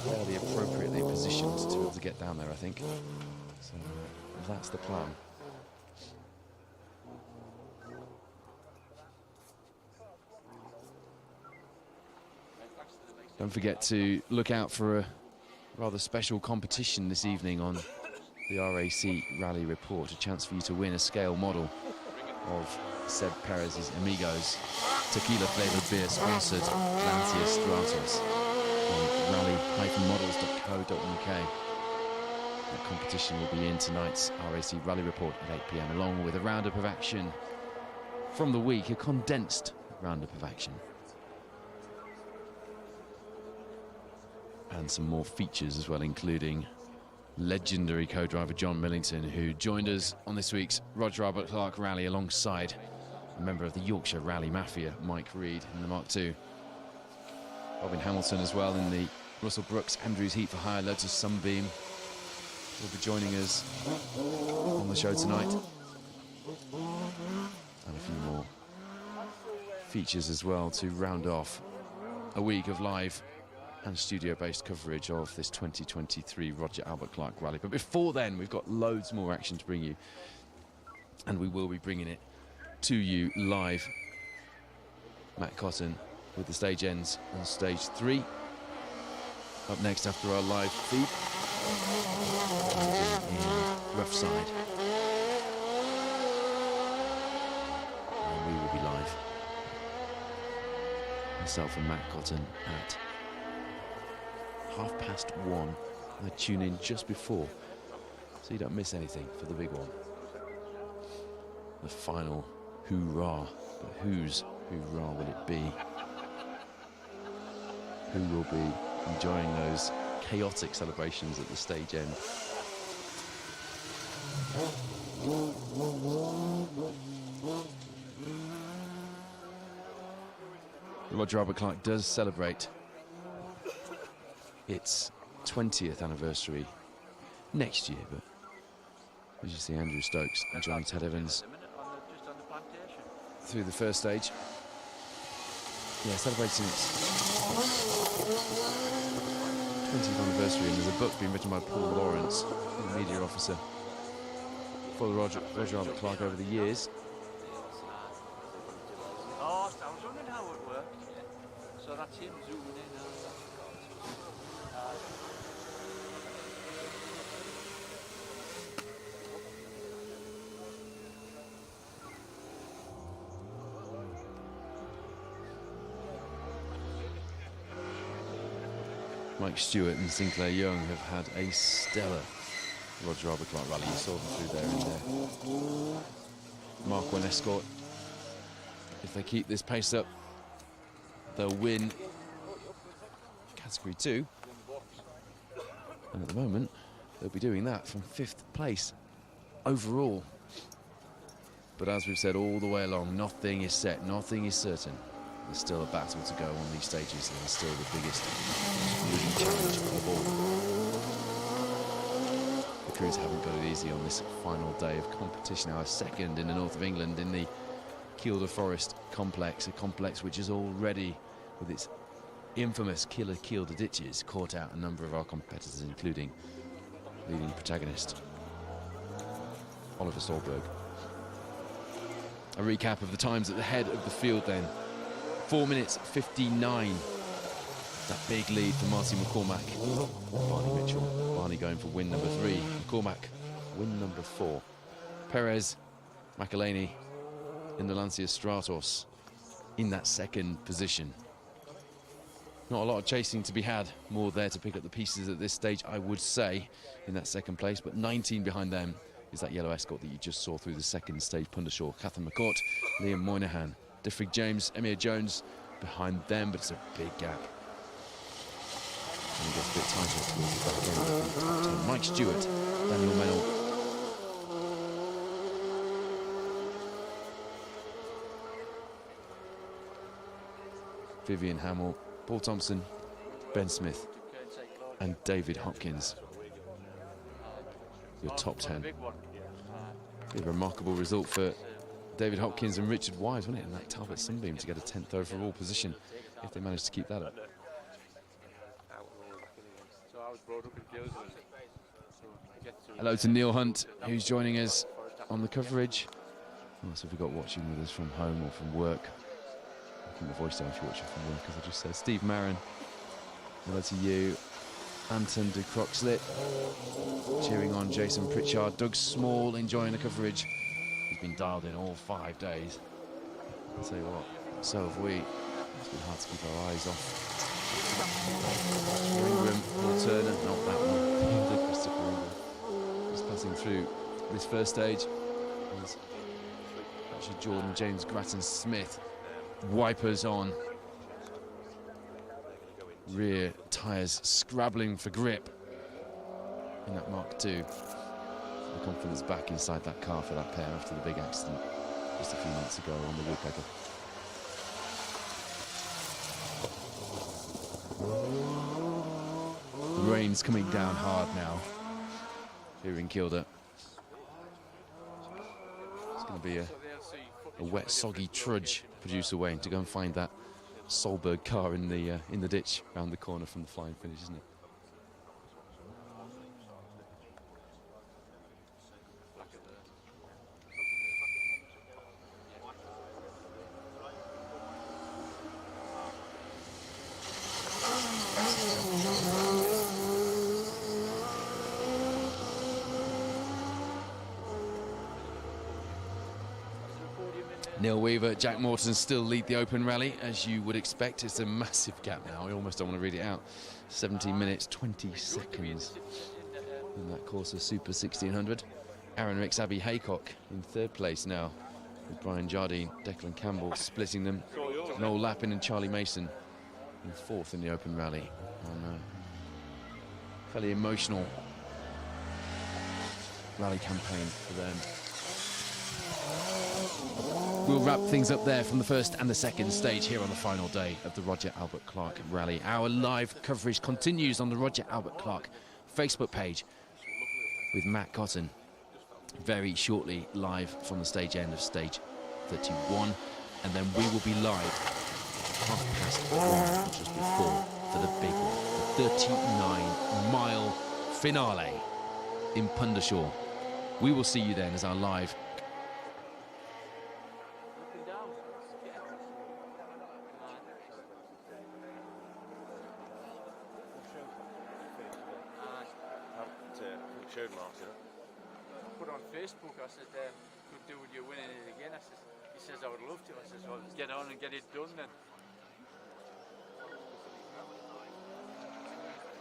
fairly appropriately positioned to be able to get down there, I think. So that's the plan. Don't forget to look out for a rather special competition this evening on the RAC Rally Report. A chance for you to win a scale model of Seb Perez's Amigos tequila-flavoured beer, sponsored Lancia Stratos on rally-models.co.uk. That competition will be in tonight's RAC Rally Report at 8 PM, along with a roundup of action from the week, a condensed roundup of action. And some more features as well, including legendary co-driver John Millington, who joined us on this week's Roger Albert Clark Rally alongside a member of the Yorkshire Rally Mafia, Mike Reed, in the Mark II. Robin Hamilton as well in the Russell Brooks Andrews Heat for Hire Lotus Sunbeam will be joining us on the show tonight. And a few more features as well to round off a week of live and studio-based coverage of this 2023 Roger Albert Clark Rally. But before then, we've got loads more action to bring you, and we will be bringing it to you live. Matt Cotton with the stage ends on stage 3. Up next after our live feed, in Rough Side. And we will be live. Myself and Matt Cotton at 1:30. I tune in just before, so you don't miss anything for the big one. The final hoorah. But whose hoorah will it be? Who will be enjoying those chaotic celebrations at the stage end? Roger Albert Clark does celebrate its 20th anniversary next year, but as you see, Andrew Stokes and Johnny Ted Evans through the first stage. Yeah, celebrating its 20th anniversary, and there's a book being written by Paul Lawrence, the media officer for Roger Albert Clark over the years. Oh, I was wondering how it worked. So that's him zooming in. Mike Stewart and Sinclair Young have had a stellar Roger Albert Clark rally. You saw them through there in their Mark 1 Escort. If they keep this pace up, they'll win Category 2. And at the moment, they'll be doing that from 5th place overall. But as we've said all the way along, nothing is set, nothing is certain. There's still a battle to go on these stages, and it's still the biggest really challenge of all. The crews haven't got it easy on this final day of competition. Our second in the north of England in the Kielder Forest complex, a complex which is already, with its infamous killer Kielder ditches, caught out a number of our competitors, including leading protagonist Oliver Solberg. A recap of the times at the head of the field then. 4 minutes 59. That big lead for Marty McCormack. Barney Mitchell. Barney going for win number 3. McCormack, win number 4. Perez, McElhaney in the Lancia Stratos in that second position. Not a lot of chasing to be had. More there to pick up the pieces at this stage, I would say, in that second place. But 19 behind them is that yellow Escort that you just saw through the second stage. Pundershaw, Catherine McCourt, Liam Moynihan, Diffrig James, Emir Jones behind them, but it's a big gap. And he gets a bit tighter towards the back end of the top 10. Mike Stewart, Daniel Mennell. Vivian Hamill, Paul Thompson, Ben Smith, and David Hopkins. Your top 10. A remarkable result for David Hopkins and Richard Wise, wasn't it, in that Talbot Sunbeam to get a 10th overall position, if they managed to keep that up. Hello to Neil Hunt, who's joining us on the coverage. Oh, so if we've got watching with us from home or from work, I think the voice down if you're watching from work, as I just said. Steve Marin, hello to you. Anton de Croxlett cheering on Jason Pritchard. Doug Small enjoying the coverage. He's been dialed in all 5 days. I'll tell you what, so have we. It's been hard to keep our eyes off Ingram, Paul Turner, not that one. Christopher Ingram. Just passing through this first stage. There's actually Jordan James Grattan Smith. Wipers on. Rear tyres scrabbling for grip in that Mark II. The confidence back inside that car for that pair after the big accident just a few months ago on the Woodpecker. The rain's coming down hard now here in Kilda. It's going to be a wet, soggy trudge producer Wayne to go and find that Solberg car in the ditch around the corner from the flying finish, isn't it? Neil Weaver, Jack Morton still lead the Open Rally, as you would expect. It's a massive gap now. I almost don't want to read it out. 17 minutes, 20 seconds in that course of Super 1600. Aaron Ricks, Abby Haycock in third place now, with Brian Jardine, Declan Campbell splitting them. Noel Lappin and Charlie Mason in fourth in the Open Rally. And fairly emotional rally campaign for them. We'll wrap things up there from the first and the second stage here on the final day of the Roger Albert Clark Rally. Our live coverage continues on the Roger Albert Clark Facebook page with Matt Cotton very shortly, live from the stage end of stage 31, and then we will be live 1:30, which was before, for the big one, the 39-mile finale in Pundershaw. We will see you then as our live showed Martin. I put on Facebook, I said, could do with you winning it again. I said, he says, I would love to. I said, well, get on and get it done then.